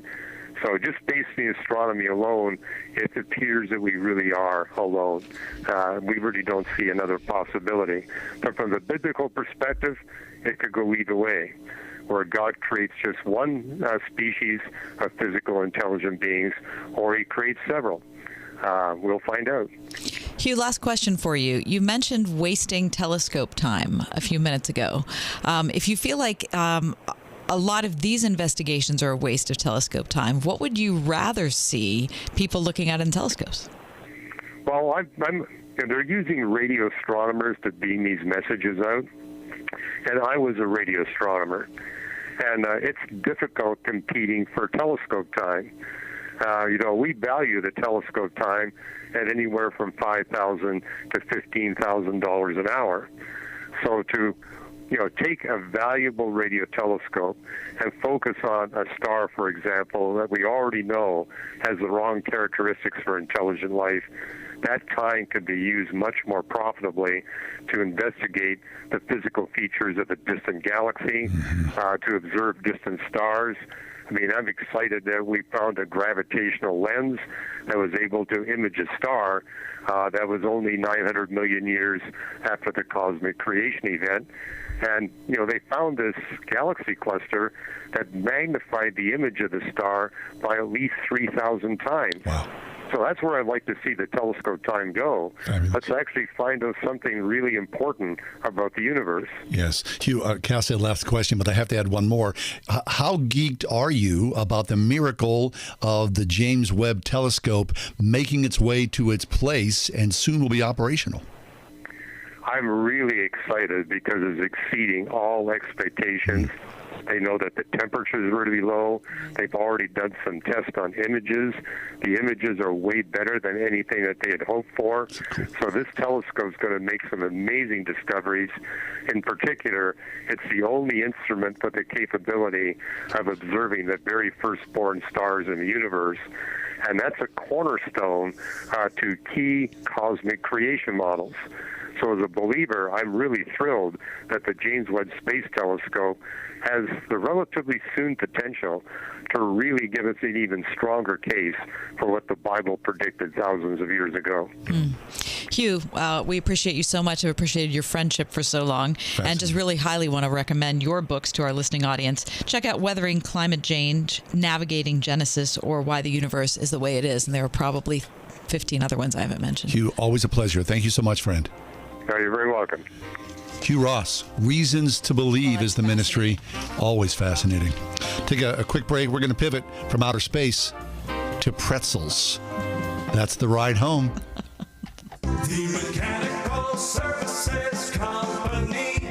So just based on the astronomy alone, it appears that we really are alone. We really don't see another possibility. But from the biblical perspective, it could go either way, where God creates just one species of physical intelligent beings, or he creates several. We'll find out. Hugh, last question for you. You mentioned wasting telescope time a few minutes ago. If you feel like a lot of these investigations are a waste of telescope time, what would you rather see people looking at in telescopes? Well, they're using radio astronomers to beam these messages out, and I was a radio astronomer, and it's difficult competing for telescope time. We value the telescope time at anywhere from $5,000 to $15,000 an hour. So to take a valuable radio telescope and focus on a star, for example, that we already know has the wrong characteristics for intelligent life, that time could be used much more profitably to investigate the physical features of a distant galaxy, to observe distant stars. I'm excited that we found a gravitational lens that was able to image a star that was only 900 million years after the cosmic creation event. And, they found this galaxy cluster that magnified the image of the star by at least 3,000 times. Wow. So that's where I'd like to see the telescope time go. Let's actually find out something really important about the universe. Yes. Hugh, Cassie, last question, but I have to add one more. How geeked are you about the miracle of the James Webb Telescope making its way to its place and soon will be operational? I'm really excited because it's exceeding all expectations. They know that the temperature is really low. They've already done some tests on images. The images are way better than anything that they had hoped for. So this telescope is going to make some amazing discoveries. In particular, it's the only instrument with the capability of observing the very firstborn stars in the universe. And that's a cornerstone to key cosmic creation models. So as a believer, I'm really thrilled that the James Webb Space Telescope has the relatively soon potential to really give us an even stronger case for what the Bible predicted thousands of years ago. Hugh, we appreciate you so much. I've appreciated your friendship for so long, and just really highly want to recommend your books to our listening audience. Check out Weathering Climate Change, Navigating Genesis, or Why the Universe is the Way It Is, and there are probably 15 other ones I haven't mentioned. Hugh, always a pleasure. Thank you so much, friend. You're very welcome. Hugh Ross, Reasons to Believe is the ministry. Always fascinating. Take a quick break. We're going to pivot from outer space to pretzels. That's the ride home. The Mechanical Services Company.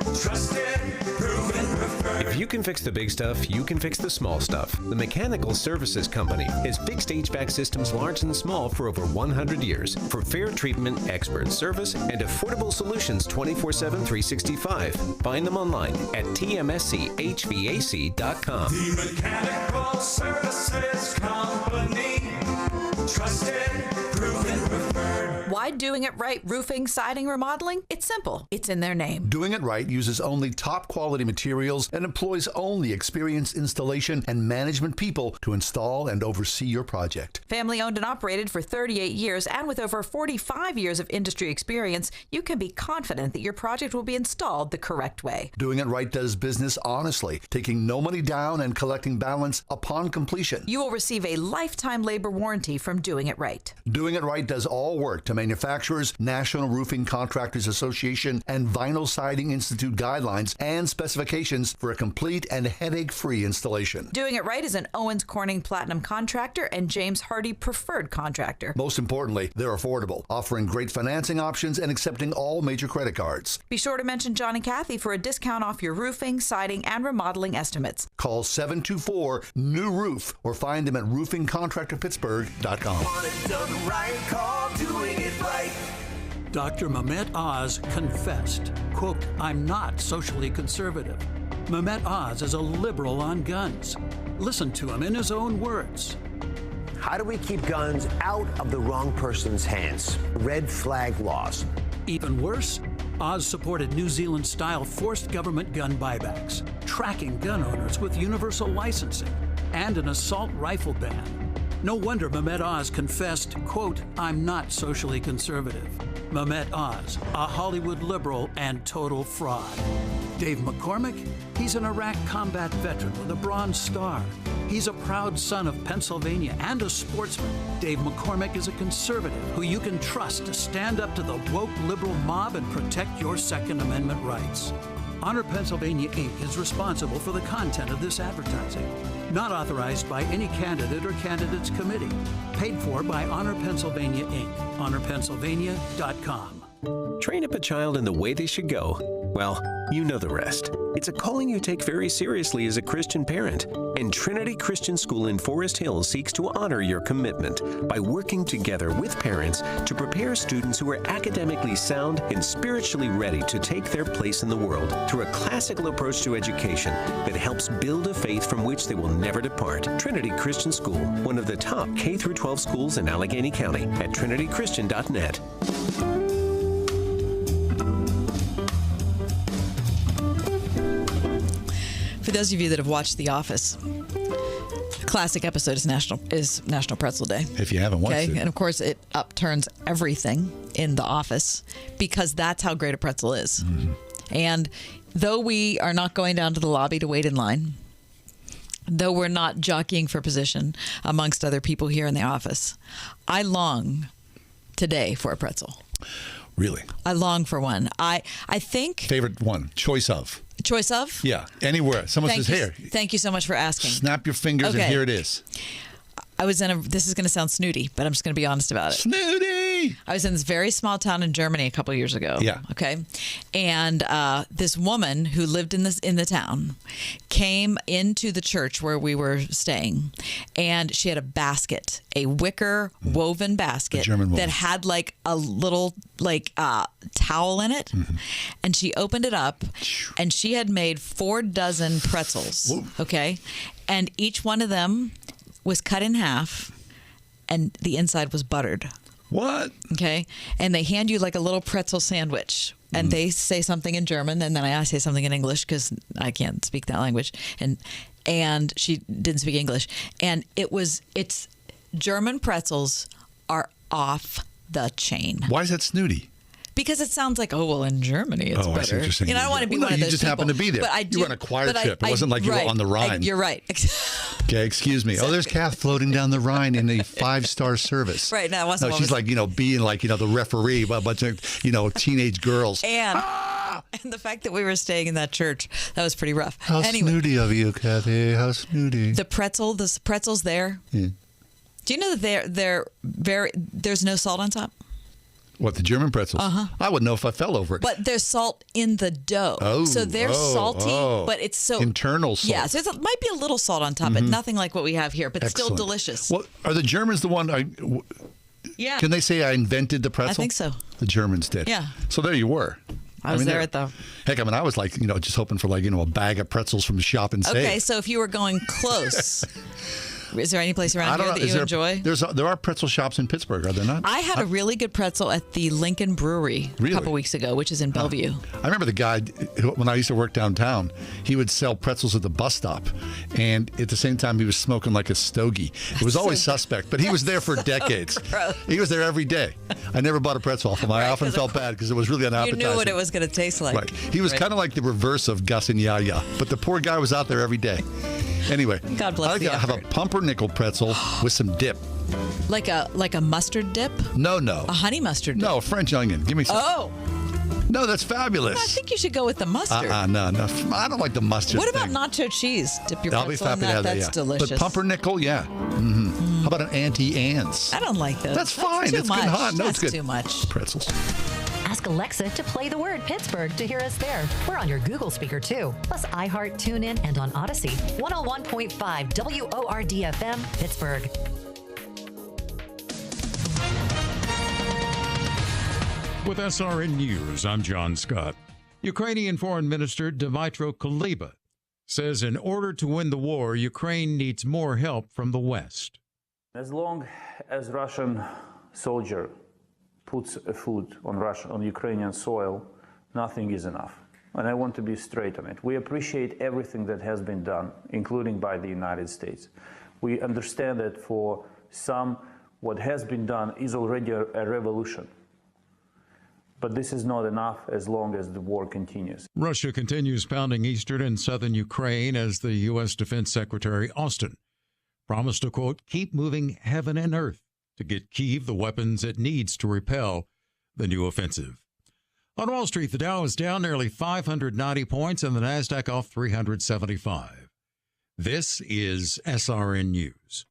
Trusted, proven, preferred. If you can fix the big stuff, you can fix the small stuff. The Mechanical Services Company has fixed HVAC systems large and small for over 100 years. For fair treatment, expert service, and affordable solutions 24/7, 365. Find them online at tmschvac.com. The Mechanical Services Company. Trusted, proven, preferred. Why Doing It Right roofing, siding, remodeling? It's simple. It's in their name. Doing It Right uses only top quality materials and employs only experienced installation and management people to install and oversee your project. Family owned and operated for 38 years, and with over 45 years of industry experience, you can be confident that your project will be installed the correct way. Doing It Right does business honestly, taking no money down and collecting balance upon completion. You will receive a lifetime labor warranty from Doing It Right. Doing It Right does all work to manufacturers, National Roofing Contractors Association, and Vinyl Siding Institute guidelines and specifications for a complete and headache-free installation. Doing It Right is an Owens Corning Platinum contractor and James Hardy preferred contractor. Most importantly, they're affordable, offering great financing options and accepting all major credit cards. Be sure to mention John and Kathy for a discount off your roofing, siding, and remodeling estimates. Call 724-NEW-ROOF or find them at roofingcontractorpittsburgh.com. Want it done right, call Doing It Right. Dr. Mehmet Oz confessed, quote, "I'm not socially conservative." Mehmet Oz is a liberal on guns. Listen to him in his own words. How do we keep guns out of the wrong person's hands? Red flag laws. Even worse, Oz supported New Zealand-style forced government gun buybacks, tracking gun owners with universal licensing, and an assault rifle ban. No wonder Mehmet Oz confessed, quote, "I'm not socially conservative." Mehmet Oz, a Hollywood liberal and total fraud. Dave McCormick, he's an Iraq combat veteran with a Bronze Star. He's a proud son of Pennsylvania and a sportsman. Dave McCormick is a conservative who you can trust to stand up to the woke liberal mob and protect your Second Amendment rights. Honor Pennsylvania, Inc. is responsible for the content of this advertising. Not authorized by any candidate or candidates committee. Paid for by Honor Pennsylvania, Inc. HonorPennsylvania.com. Train up a child in the way they should go. Well, you know the rest. It's a calling you take very seriously as a Christian parent. And Trinity Christian School in Forest Hills seeks to honor your commitment by working together with parents to prepare students who are academically sound and spiritually ready to take their place in the world through a classical approach to education that helps build a faith from which they will never depart. Trinity Christian School, one of the top K-12 schools in Allegheny County, at trinitychristian.net. For those of you that have watched The Office, the classic episode is National Pretzel Day. If you haven't watched it. And of course, it upturns everything in The Office because that's how great a pretzel is. Mm-hmm. And though we are not going down to the lobby to wait in line, though we're not jockeying for position amongst other people here in the office, I long today for a pretzel. Really? I long for one. I think... Favorite one? Choice of? Choice of? Yeah, anywhere. Someone says, here. Thank you so much for asking. Snap your fingers and here it is. I was this is going to sound snooty, but I'm just going to be honest about it. Snooty! I was in this very small town in Germany a couple of years ago. Yeah. Okay. And this woman who lived in the town came into the church where we were staying, and she had a basket, a wicker woven basket that had like a little towel in it. Mm-hmm. And she opened it up, and she had made 4 dozen pretzels. Whoa. Okay. And each one of them was cut in half, and the inside was buttered. What? Okay. And they hand you like a little pretzel sandwich, and they say something in German, and then I say something in English because I can't speak that language, and she didn't speak English. And it's German pretzels are off the chain. Why is that snooty? Because it sounds like, in Germany it's better. I see what you're saying. I don't want to be one of those You just happened to be there. You were on a choir trip. It wasn't like you were on the Rhine. You're right. Okay, excuse me. Exactly. There's Kath floating down the Rhine in a 5-star service. Right. No, it wasn't. No, she's being the referee by a bunch of, teenage girls. And the fact that we were staying in that church, that was pretty rough. How snooty of you, Kathy. How snooty. The pretzels there. Yeah. Do you know that there's no salt on top? What, the German pretzels? Uh-huh. I wouldn't know if I fell over it. But there's salt in the dough. Oh, so they're salty, but it's so... internal salt. Yeah, so it might be a little salt on top, but nothing like what we have here, but still Excellent. delicious. Well, are the Germans the one... Yeah. Can they say I invented the pretzel? I think so. The Germans did. Yeah. So there you were. I was there at the... Heck, I was like, just hoping for a bag of pretzels from the shop and save. Okay, so if you were going close... Is there any place around here that you enjoy? There are pretzel shops in Pittsburgh, are there not? I had a really good pretzel at the Lincoln Brewery a couple weeks ago, which is in Bellevue. I remember the guy, when I used to work downtown, he would sell pretzels at the bus stop. And at the same time, he was smoking like a stogie. It was always suspect, but he was there for decades. He was there every day. I never bought a pretzel off him. I often felt bad because it was really unappetizing. You knew what it was going to taste like. Right. He was kind of like the reverse of Gus and Yaya, but the poor guy was out there every day. Anyway, God bless I like the to have a pumpernickel pretzel with some dip. Like a mustard dip? No. A honey mustard dip? No, French onion. Give me some. Oh. No, that's fabulous. I think you should go with the mustard. No. I don't like the mustard What thing. about nacho cheese? Dip your I'll be pretzel in happy to that. have that, That's yeah. delicious. But pumpernickel, yeah. Mm-hmm. How about an Auntie Anne's? I don't like those. That's fine. Too It's much. good and hot. No, That's it's good. too much. Pretzels. Ask Alexa to play the word Pittsburgh to hear us there. We're on your Google speaker too, plus iHeart, TuneIn, and on Odyssey. 101.5 WORD FM, Pittsburgh. With SRN News, I'm John Scott. Ukrainian Foreign Minister Dmytro Kuleba says in order to win the war, Ukraine needs more help from the West. As long as Russian soldier puts a foot on Ukrainian soil, nothing is enough. And I want to be straight on it. We appreciate everything that has been done, including by the United States. We understand that for some, what has been done is already a revolution. But this is not enough as long as the war continues. Russia continues pounding eastern and southern Ukraine as the U.S. Defense Secretary Austin promised to, quote, keep moving heaven and earth to get Kyiv the weapons it needs to repel the new offensive. On Wall Street, the Dow is down nearly 590 points and the NASDAQ off 375. This is SRN News.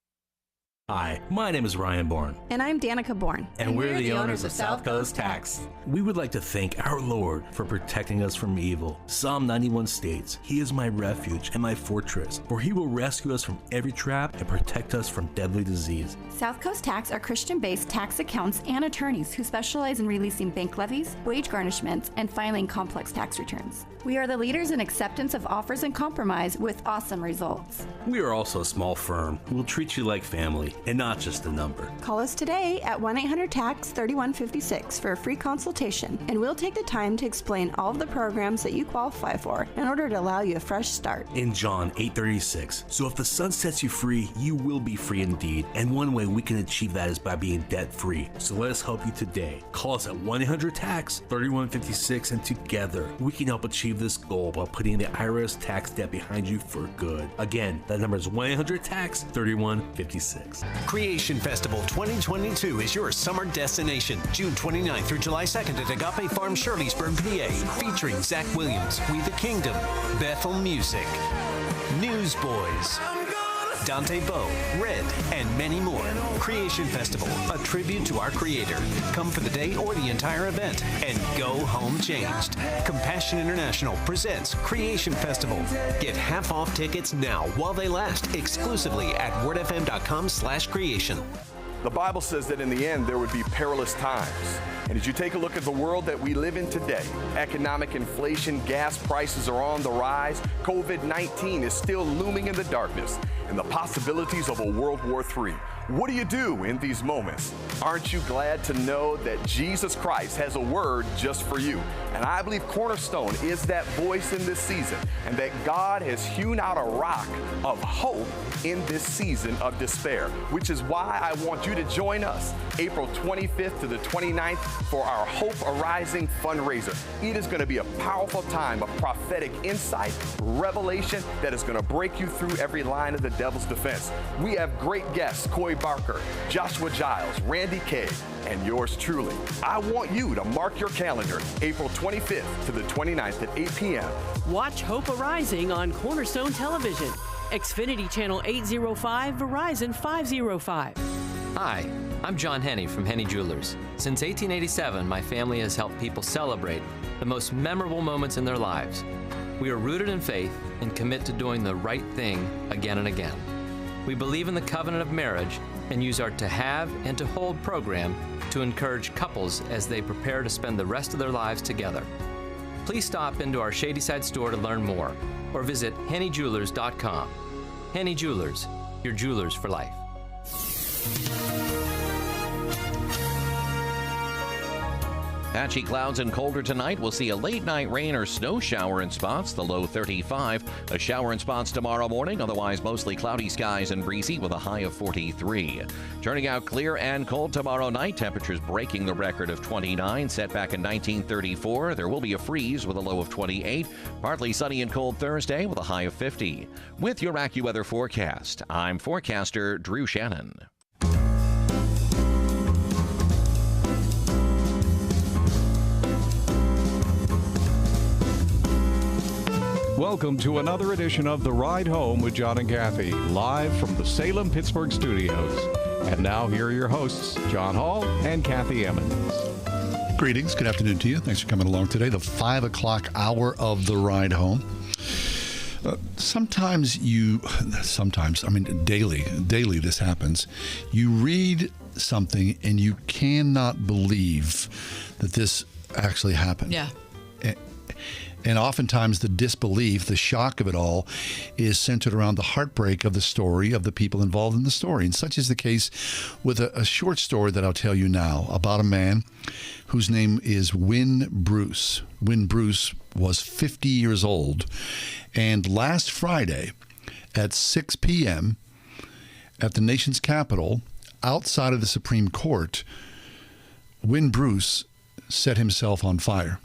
Hi, my name is Ryan Bourne. And I'm Danica Bourne. And we're the owners of South Coast Tax. We would like to thank our Lord for protecting us from evil. Psalm 91 states, He is my refuge and my fortress, for He will rescue us from every trap and protect us from deadly disease. South Coast Tax are Christian-based tax accountants and attorneys who specialize in releasing bank levies, wage garnishments, and filing complex tax returns. We are the leaders in acceptance of offers and compromise with awesome results. We are also a small firm who will treat you like family and not just a number. Call us today at 1-800-TAX-3156 for a free consultation, and we'll take the time to explain all of the programs that you qualify for in order to allow you a fresh start. In John 8:36, so if the Son sets you free, you will be free indeed. And one way we can achieve that is by being debt-free. So let us help you today. Call us at 1-800-TAX-3156, and together we can help achieve this goal by putting the IRS tax debt behind you for good. Again, that number is 1-800-TAX-3156. Creation Festival 2022 is your summer destination. June 29th through July 2nd at Agape Farm, Shirleysburg, PA. Featuring Zach Williams, We the Kingdom, Bethel Music, Newsboys, Dante Bowe, Red, and many more. Creation Festival, a tribute to our Creator. Come for the day or the entire event and go home changed. Compassion International presents Creation Festival. Get half-off tickets now while they last, exclusively at wordfm.com/creation. The Bible says that in the end there would be perilous times. And as you take a look at the world that we live in today, economic inflation, gas prices are on the rise, COVID-19 is still looming in the darkness, and the possibilities of a World War III. What do you do in these moments? Aren't you glad to know that Jesus Christ has a word just for you? And I believe Cornerstone is that voice in this season, and that God has hewn out a rock of hope in this season of despair, which is why I want you to join us April 25th to the 29th for our Hope Arising fundraiser. It is going to be a powerful time of prophetic insight, revelation that is going to break you through every line of the devil's defense. We have great guests, Coy Barker, Joshua Giles, Randy Kay, and yours truly. I want you to mark your calendar, April 25th to the 29th at 8 p.m. Watch Hope Arising on Cornerstone Television, Xfinity Channel 805, Verizon 505. Hi, I'm John Henney from Henney Jewelers. Since 1887, my family has helped people celebrate the most memorable moments in their lives. We are rooted in faith and commit to doing the right thing again and again. We believe in the covenant of marriage and use our To Have and To Hold program to encourage couples as they prepare to spend the rest of their lives together. Please stop into our Shadyside store to learn more or visit HenneyJewelers.com. Henney Jewelers, your jewelers for life. Patchy clouds and colder tonight. We'll see a late night rain or snow shower in spots, the low 35. A shower in spots tomorrow morning, otherwise mostly cloudy skies and breezy with a high of 43. Turning out clear and cold tomorrow night. Temperatures breaking the record of 29, set back in 1934. There will be a freeze with a low of 28. Partly sunny and cold Thursday with a high of 50. With your AccuWeather forecast, I'm forecaster Drew Shannon. Welcome to another edition of The Ride Home with John and Kathy, live from the Salem-Pittsburgh studios. And now here are your hosts, John Hall and Kathy Emmons. Greetings. Good afternoon to you. Thanks for coming along today, the 5 o'clock hour of The Ride Home. Daily this happens. You read something and you cannot believe that this actually happened. Yeah. And oftentimes the disbelief, the shock of it all, is centered around the heartbreak of the story of the people involved in the story. And such is the case with a short story that I'll tell you now about a man whose name is Win Bruce. Win Bruce was 50 years old. And last Friday at 6 p.m. at the nation's capital, outside of the Supreme Court, Win Bruce set himself on fire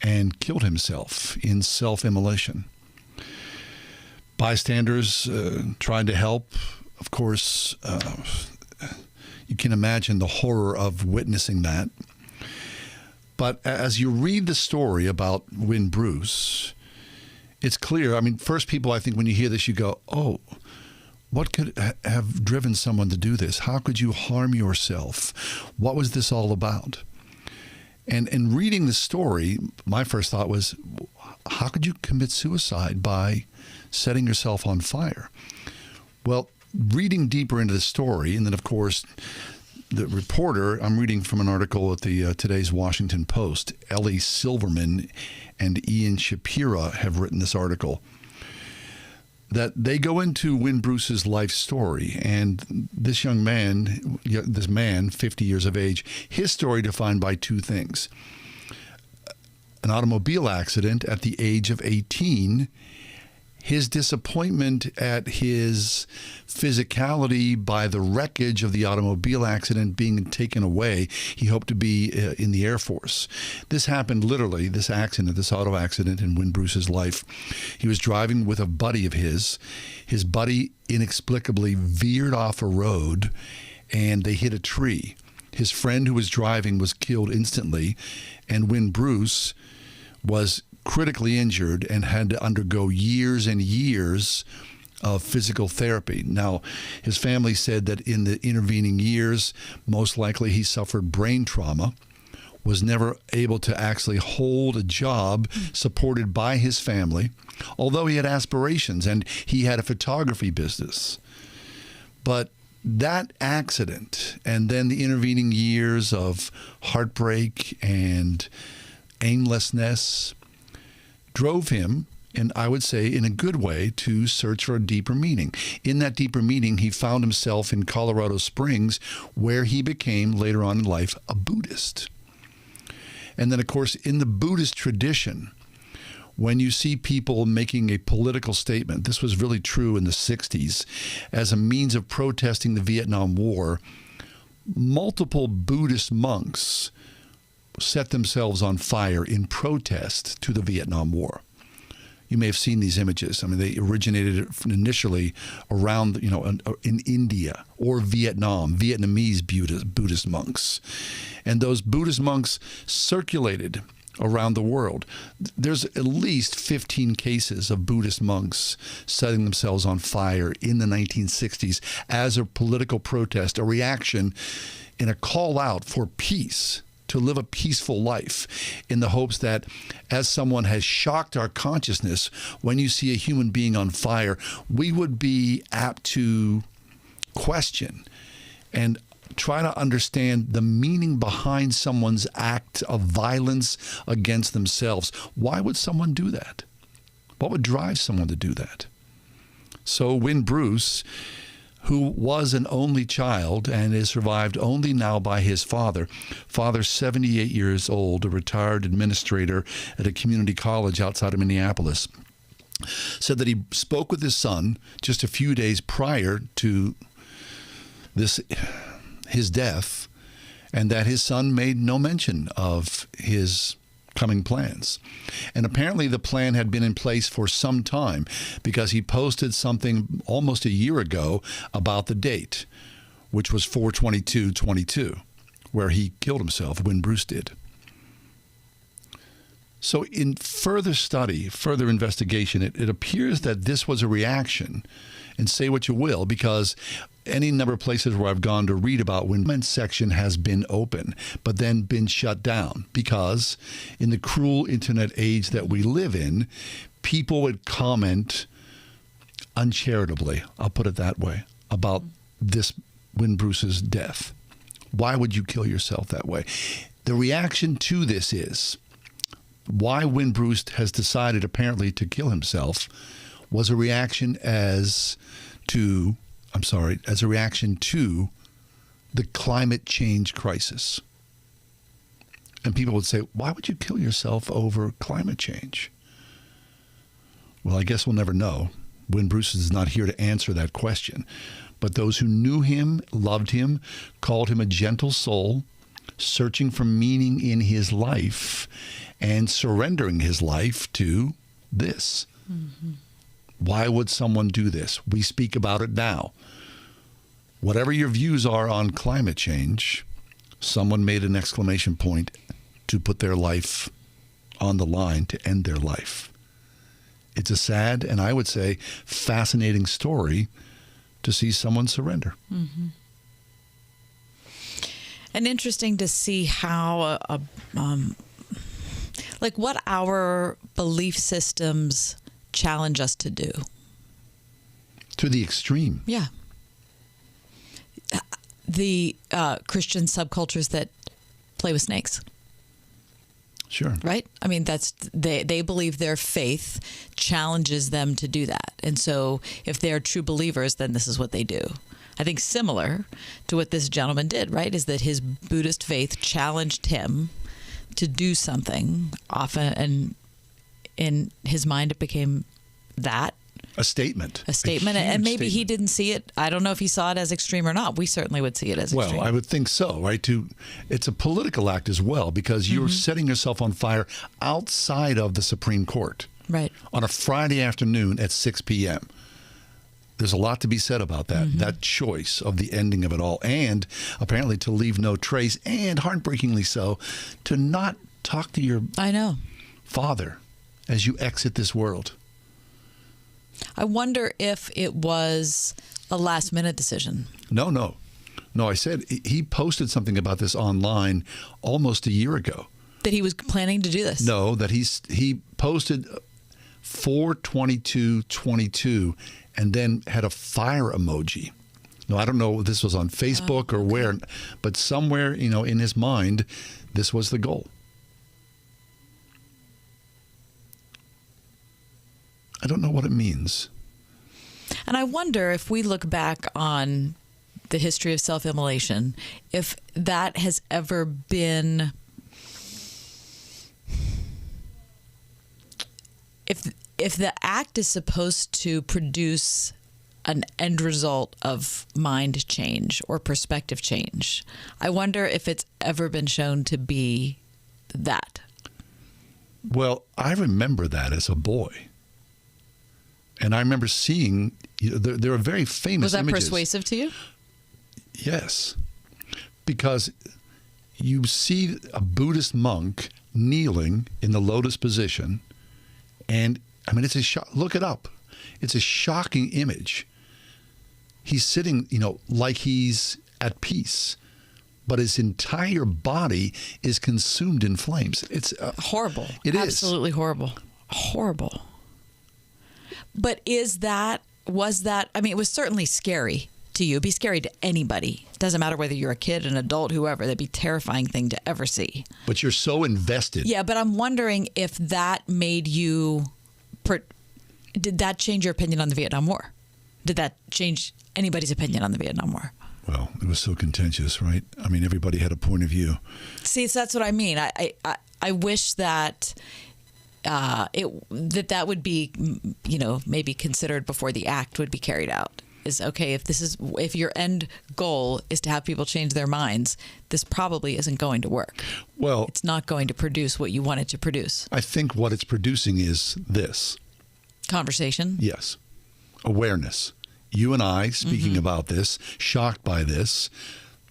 and killed himself in self-immolation. Bystanders tried to help. Of course, you can imagine the horror of witnessing that. But as you read the story about Win Bruce, it's clear. I mean, first people, I think when you hear this, you go, oh, what could have driven someone to do this? How could you harm yourself? What was this all about? And in reading the story, my first thought was, how could you commit suicide by setting yourself on fire? Well, reading deeper into the story, and then, of course, the reporter, I'm reading from an article at the today's Washington Post, Ellie Silverman and Ian Shapira have written this article, that they go into Win Bruce's life story. And this young man, 50 years of age, his story defined by two things. An automobile accident at the age of 18, his disappointment at his physicality by the wreckage of the automobile accident being taken away. He hoped to be in the Air Force. This happened literally, this auto accident in Win Bruce's life. He was driving with a buddy of his. His buddy inexplicably veered off a road and they hit a tree. His friend who was driving was killed instantly, and Win Bruce was critically injured and had to undergo years and years of physical therapy. Now, his family said that in the intervening years, most likely he suffered brain trauma, was never able to actually hold a job supported by his family, although he had aspirations and he had a photography business. But that accident and then the intervening years of heartbreak and aimlessness drove him, and I would say in a good way, to search for a deeper meaning. In that deeper meaning, he found himself in Colorado Springs, where he became, later on in life, a Buddhist. And then, of course, in the Buddhist tradition, when you see people making a political statement, this was really true in the 60s, as a means of protesting the Vietnam War, multiple Buddhist monks set themselves on fire in protest to the Vietnam War. You may have seen these images. I mean, they originated initially around, in India or Vietnam, Vietnamese Buddhist monks. And those Buddhist monks circulated around the world. There's at least 15 cases of Buddhist monks setting themselves on fire in the 1960s as a political protest, a reaction in a call out for peace, to live a peaceful life, in the hopes that as someone has shocked our consciousness, when you see a human being on fire, we would be apt to question and try to understand the meaning behind someone's act of violence against themselves. Why would someone do that? What would drive someone to do that? So Win Bruce, who was an only child and is survived only now by his father, 78 years old, a retired administrator at a community college outside of Minneapolis, said that he spoke with his son just a few days prior to his death, and that his son made no mention of his coming plans. And apparently the plan had been in place for some time, because he posted something almost a year ago about the date, which was 4/22/22, where he killed himself, when Bruce did. So in further study, further investigation, it appears that this was a reaction, and say what you will, because any number of places where I've gone to read about when the comment section has been open, but then been shut down, because in the cruel internet age that we live in, people would comment uncharitably, I'll put it that way, about this Win Bruce's death. Why would you kill yourself that way? The reaction to this is, why Win Bruce has decided apparently to kill himself was a reaction as a reaction to the climate change crisis. And people would say, why would you kill yourself over climate change? Well, I guess we'll never know. Win Bruce is not here to answer that question. But those who knew him, loved him, called him a gentle soul, searching for meaning in his life and surrendering his life to this. Mm-hmm. Why would someone do this? We speak about it now. Whatever your views are on climate change, someone made an exclamation point to put their life on the line to end their life. It's a sad, and I would say fascinating story to see someone surrender. Mm-hmm. And interesting to see how, what our belief systems challenge us to do. To the extreme. Yeah. The Christian subcultures that play with snakes. Sure. Right? I mean, they believe their faith challenges them to do that. And so if they're true believers, then this is what they do. I think similar to what this gentleman did, right, is that his Buddhist faith challenged him to do something often, and in his mind it became that. A statement. And maybe he didn't see it. I don't know if he saw it as extreme or not. We certainly would see it as extreme. Well, I would think so, right? It's a political act as well, because you're setting yourself on fire outside of the Supreme Court. Right. On a Friday afternoon at 6 p.m. There's a lot to be said about that choice of the ending of it all, and apparently to leave no trace, and heartbreakingly so, to not talk to your father as you exit this world. I wonder if it was a last-minute decision. No. I said he posted something about this online almost a year ago. That he was planning to do this? No, that he posted 4/22/22 and then had a fire emoji. No, I don't know if this was on Facebook or where, but somewhere, in his mind, this was the goal. I don't know what it means. And I wonder if we look back on the history of self-immolation, if that has ever been, if the act is supposed to produce an end result of mind change or perspective change, I wonder if it's ever been shown to be that. Well, I remember that as a boy. And I remember seeing, there are very famous images. Was that persuasive to you? Yes. Because you see a Buddhist monk kneeling in the lotus position. And, I mean, look it up. It's a shocking image. He's sitting, like he's at peace, but his entire body is consumed in flames. It's horrible. It is. Absolutely horrible. Horrible. But was that, it was certainly scary to you. It'd be scary to anybody. It doesn't matter whether you're a kid, an adult, whoever. That'd be a terrifying thing to ever see. But you're so invested. Yeah, but I'm wondering if that made you... Did that change your opinion on the Vietnam War? Did that change anybody's opinion on the Vietnam War? Well, it was so contentious, right? I mean, everybody had a point of view. See, so that's what I mean. I wish that that would be, maybe considered before the act would be carried out. Is okay, if your end goal is to have people change their minds, this probably isn't going to work. Well, it's not going to produce what you want it to produce. I think what it's producing is this. Conversation? Yes. Awareness. You and I speaking about this, shocked by this.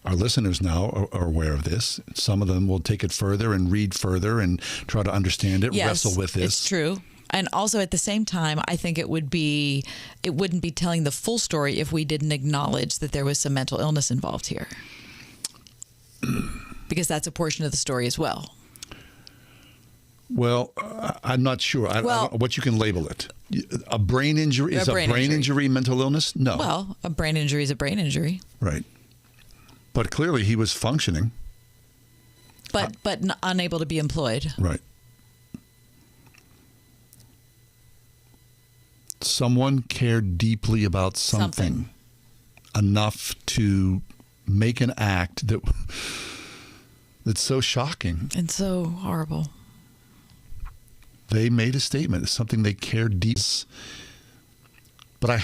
Our listeners now are aware of this. Some of them will take it further and read further and try to understand it, wrestle with this. It's true. And also at the same time, I think it wouldn't be telling the full story if we didn't acknowledge that there was some mental illness involved here. Because that's a portion of the story as well. Well, I'm not sure what you can label it. A brain injury? Is a brain injury mental illness? No. Well, a brain injury is a brain injury. Right. But clearly he was functioning. But unable to be employed. Right. Someone cared deeply about something enough to make an act that's so shocking. And so horrible. They made a statement. It's something they cared deep. But I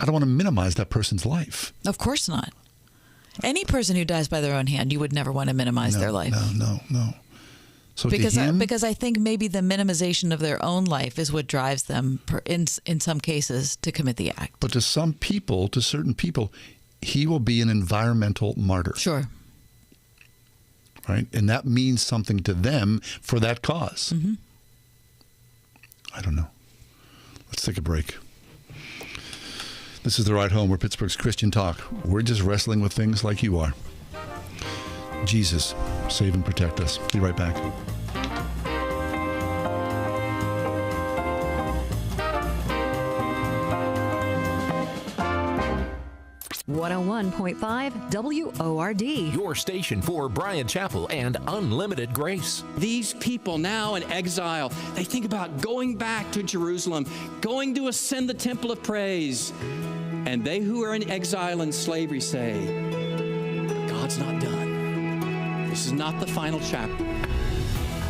don't want to minimize that person's life. Of course not. Any person who dies by their own hand, you would never want to minimize their life. No. So because I think maybe the minimization of their own life is what drives them, in some cases, to commit the act. But to certain people, he will be an environmental martyr. Sure. Right? And that means something to them for that cause. Mm-hmm. I don't know. Let's take a break. This is The Ride Home. We're Pittsburgh's Christian Talk. We're just wrestling with things like you are. Jesus, save and protect us. Be right back. .5 WORD. Your station for Bryan Chapel and Unlimited Grace. These people now in exile, they think about going back to Jerusalem, going to ascend the temple of praise. And they who are in exile and slavery say, God's not done. This is not the final chapter.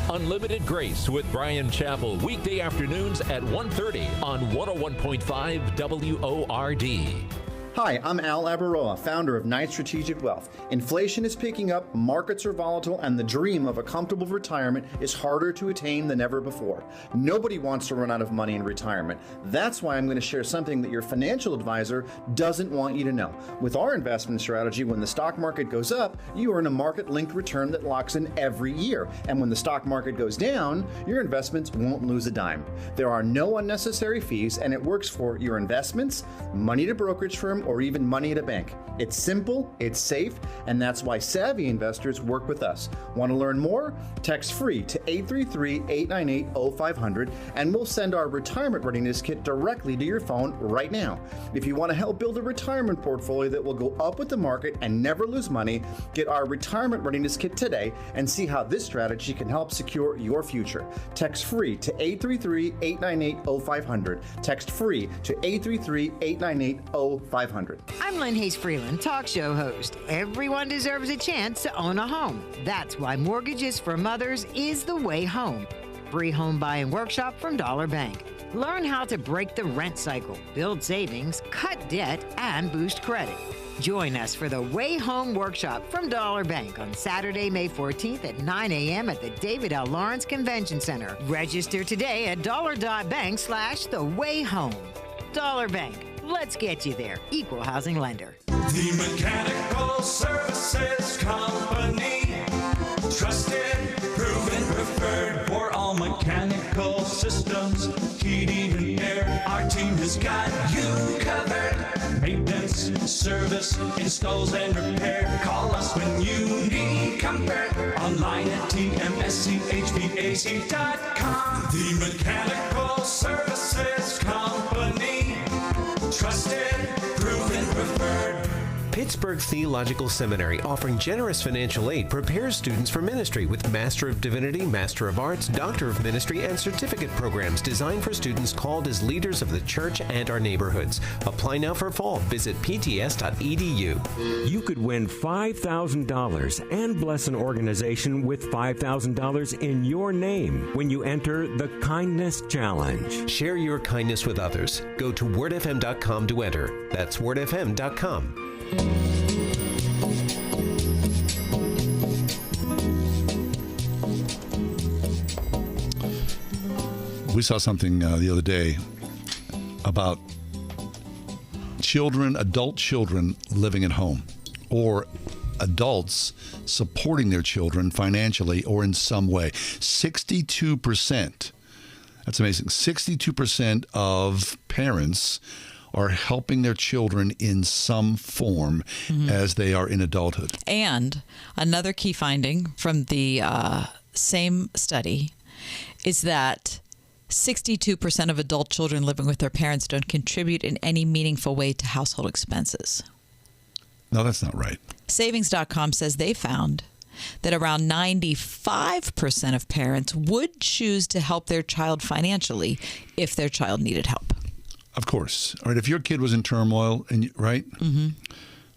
Unlimited Grace with Bryan Chapel, weekday afternoons at 1:30 on 101.5 WORD. Hi, I'm Al Abaroa, founder of Knight Strategic Wealth. Inflation is picking up, markets are volatile, and the dream of a comfortable retirement is harder to attain than ever before. Nobody wants to run out of money in retirement. That's why I'm going to share something that your financial advisor doesn't want you to know. With our investment strategy, when the stock market goes up, you earn a market-linked return that locks in every year. And when the stock market goes down, your investments won't lose a dime. There are no unnecessary fees, and it works for your investments, money to brokerage firm, or even money at a bank. It's simple, it's safe, and that's why savvy investors work with us. Want to learn more? Text free to 833-898-0500 and we'll send our retirement readiness kit directly to your phone right now. If you want to help build a retirement portfolio that will go up with the market and never lose money, get our retirement readiness kit today and see how this strategy can help secure your future. Text free to 833-898-0500. Text free to 833-898-0500. I'm Lynn Hayes Freeland, talk show host. Everyone deserves a chance to own a home. That's why Mortgages for Mothers is the way home. Free home buying workshop from Dollar Bank. Learn how to break the rent cycle, build savings, cut debt, and boost credit. Join us for the Way Home Workshop from Dollar Bank on Saturday, May 14th at 9 a.m. at the David L. Lawrence Convention Center. Register today at dollar.bank/thewayhome. Dollar Bank. Let's get you there. Equal housing lender. The Mechanical Services Company. Trusted, mechanical systems, heating and air. Our team has got you covered. Maintenance, service, installs and repair. Call us when you need comfort. Online at tmschvac.com. The Mechanical Services Company. Trusted, proven, preferred. Pittsburgh Theological Seminary, offering generous financial aid, prepares students for ministry with Master of Divinity, Master of Arts, Doctor of Ministry, and certificate programs designed for students called as leaders of the church and our neighborhoods. Apply now for fall. Visit pts.edu. You could win $5,000 and bless an organization with $5,000 in your name when you enter the Kindness Challenge. Share your kindness with others. Go to wordfm.com to enter. That's wordfm.com. We saw something the other day about children, adult children living at home, or adults supporting their children financially or in some way. 62%, that's amazing, 62% of parents are helping their children in some form as they are in adulthood. And another key finding from the same study is that 62% of adult children living with their parents don't contribute in any meaningful way to household expenses. No, that's not right. Savings.com says they found that around 95% of parents would choose to help their child financially if their child needed help. Of course. All right, if your kid was in turmoil, and right? Mm-hmm.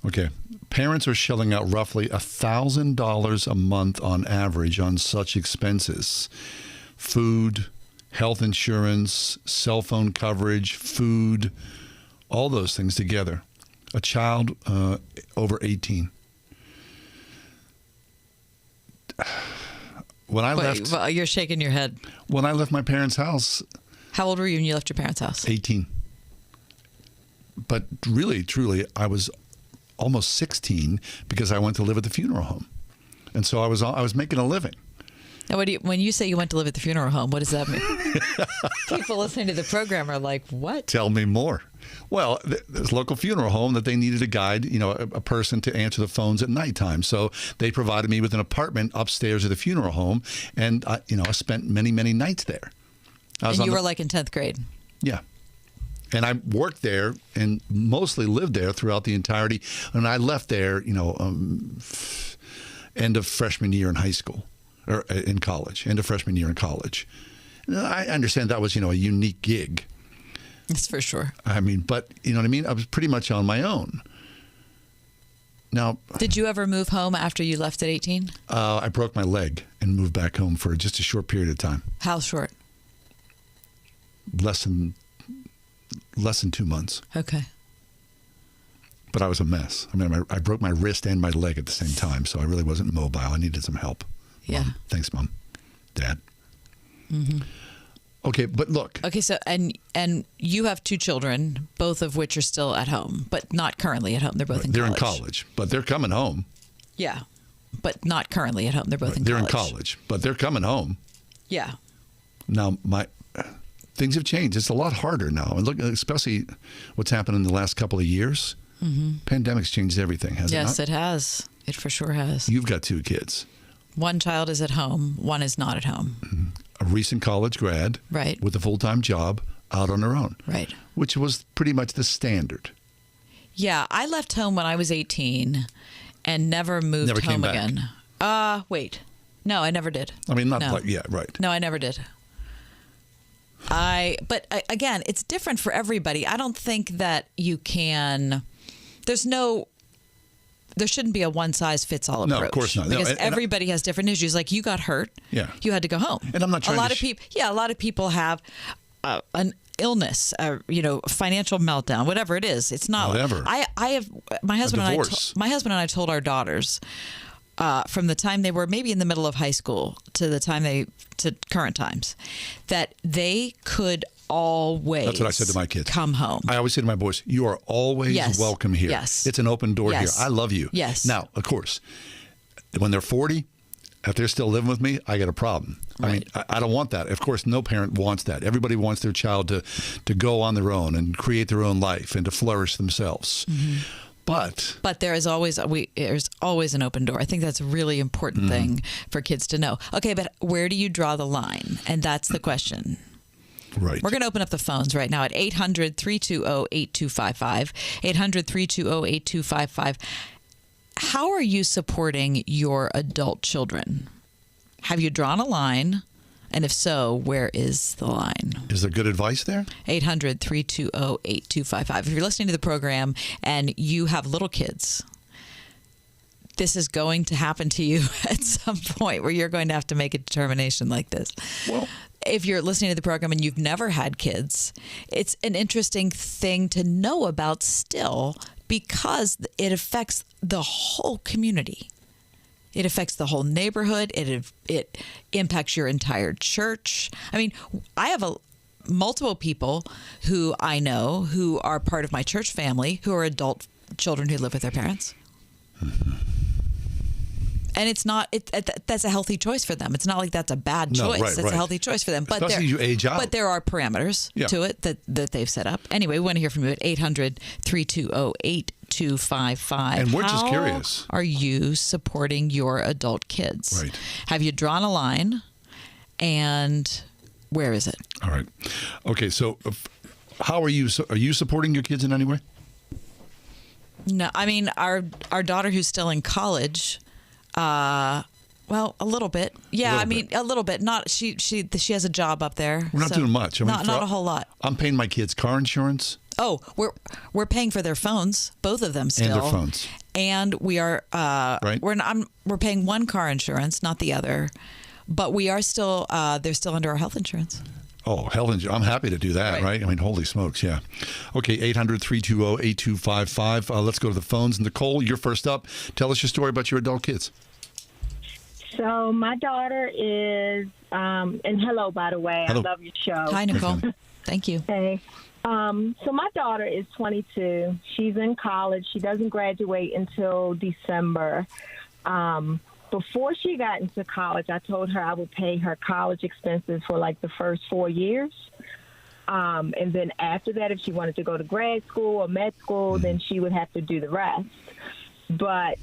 Okay. Parents are shelling out roughly $1,000 a month on average on such expenses. Food, health insurance, cell phone coverage, food, all those things together. A child over 18. When I left... Well, you're shaking your head. When I left my parents' house... How old were you when you left your parents' house? 18. But really, truly, I was almost 16 because I went to live at the funeral home. And so I was making a living. Now, when you say you went to live at the funeral home, what does that mean? People listening to the program are like, what? Tell me more. Well, there's a local funeral home that they needed a guide, a person to answer the phones at nighttime. So they provided me with an apartment upstairs of the funeral home. And, I spent many, many nights there. And you were like in 10th grade? Yeah. And I worked there and mostly lived there throughout the entirety. And I left there, end of freshman year in high school. Or in college, end of freshman year in college. I understand that was, a unique gig. That's for sure. I mean, but you know what I mean? I was pretty much on my own. Now, did you ever move home after you left at 18? I broke my leg and moved back home for just a short period of time. How short? Less than 2 months. Okay. But I was a mess. I mean, I broke my wrist and my leg at the same time, so I really wasn't mobile. I needed some help. Yeah. Mom. Thanks, Mom. Dad. Mm-hmm. Okay, but look. Okay, so and you have 2 children, both of which are still at home, but not currently at home. They're both in college. They're in college, but they're coming home. Yeah, but not currently at home. They're both in college. They're in college, but they're coming home. Yeah. Now, things have changed. It's a lot harder now. And look, especially what's happened in the last couple of years. Mm-hmm. Pandemic's changed everything, hasn't it? Yes, it has. It for sure has. You've got 2 kids. One child is at home. One is not at home. Mm-hmm. A recent college grad. Right. With a full-time job out on her own. Right. Which was pretty much the standard. Yeah, I left home when I was 18 and never moved home again. Wait. No, I never did. I mean, yeah, right. No, I never did. But again, it's different for everybody. I don't think that you can, there shouldn't be a one-size-fits-all approach. No, of course not. Because everybody has different issues. Like you got hurt. Yeah. You had to go home. And I'm not trying a lot of people have an illness, financial meltdown, whatever it is. It's not. Whatever. I have my husband and I told our daughters from the time they were maybe in the middle of high school to current times that they could always. That's what I said to my kids. Come home. I always say to my boys, you are always welcome here. Yes. It's an open door here. I love you. Yes. Now, of course, when they're 40, if they're still living with me, I got a problem. I mean, I don't want that. Of course, no parent wants that. Everybody wants their child to go on their own and create their own life and to flourish themselves. But there's always an open door. I think that's a really important thing for kids to know. Okay, but where do you draw the line? And that's the question. Right. We're going to open up the phones right now at 800-320-8255. 800-320-8255. How are you supporting your adult children? Have you drawn a line? And if so, where is the line? Is there good advice there? 800-320-8255. If you're listening to the program and you have little kids, this is going to happen to you at some point where you're going to have to make a determination like this. Well, if you're listening to the program and you've never had kids, it's an interesting thing to know about still because it affects the whole community. It affects the whole neighborhood. It impacts your entire church. I mean, I have multiple people who I know who are part of my church family who are adult children who live with their parents. And it's not. That's a healthy choice for them. It's not like that's a bad choice. That's a healthy choice for them. But especially you age out. But there are parameters to it that they've set up. Anyway, we want to hear from you at 800-320-8255. And we're just curious. How are you supporting your adult kids? Right. Have you drawn a line? And where is it? All right. Okay. So, how are you? Are you supporting your kids in any way? No, I mean our daughter who's still in college. Well, a little bit. Yeah, a little bit. Not she has a job up there. We're not doing much. I mean, not a whole lot. I'm paying my kids' car insurance. Oh, we're paying for their phones, both of them still. And their phones. And we are right. We're paying one car insurance, not the other. But we are still they're still under our health insurance. Oh, health insurance. I'm happy to do that, right? I mean, holy smokes, yeah. Okay, 800-320-8255. Let's go to the phones. Nicole, you're first up. Tell us your story about your adult kids. So my daughter is, and hello, by the way. Hello. I love your show. Hi, Nicole. Thank you. Hey. So my daughter is 22. She's in college. She doesn't graduate until December. Before she got into college, I told her I would pay her college expenses for like the first 4 years. And then after that, if she wanted to go to grad school or med school, then she would have to do the rest. But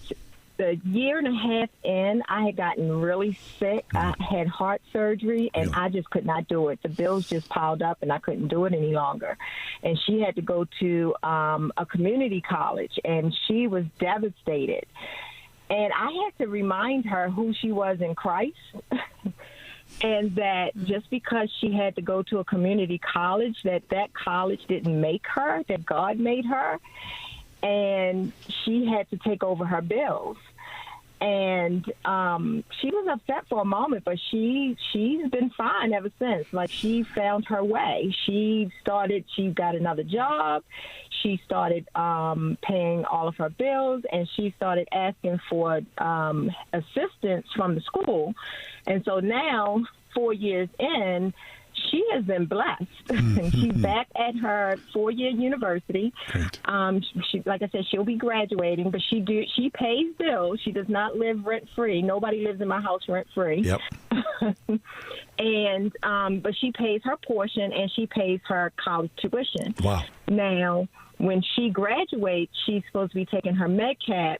the year and a half in, I had gotten really sick. I had heart surgery, and I just could not do it. The bills just piled up, and I couldn't do it any longer. And she had to go to a community college, and she was devastated. And I had to remind her who she was in Christ and that just because she had to go to a community college, that college didn't make her, that God made her. And she had to take over her bills. And she was upset for a moment, but she's been fine ever since. Like, she found her way. She got another job. She started paying all of her bills, and she started asking for assistance from the school. And so now, 4 years in, she has been blessed. She's back at her 4-year university. She, like I said, she'll be graduating, but she pays bills. She does not live rent free. Nobody lives in my house rent free. Yep. And but she pays her portion, and she pays her college tuition. Wow. Now, when she graduates, she's supposed to be taking her MCATs.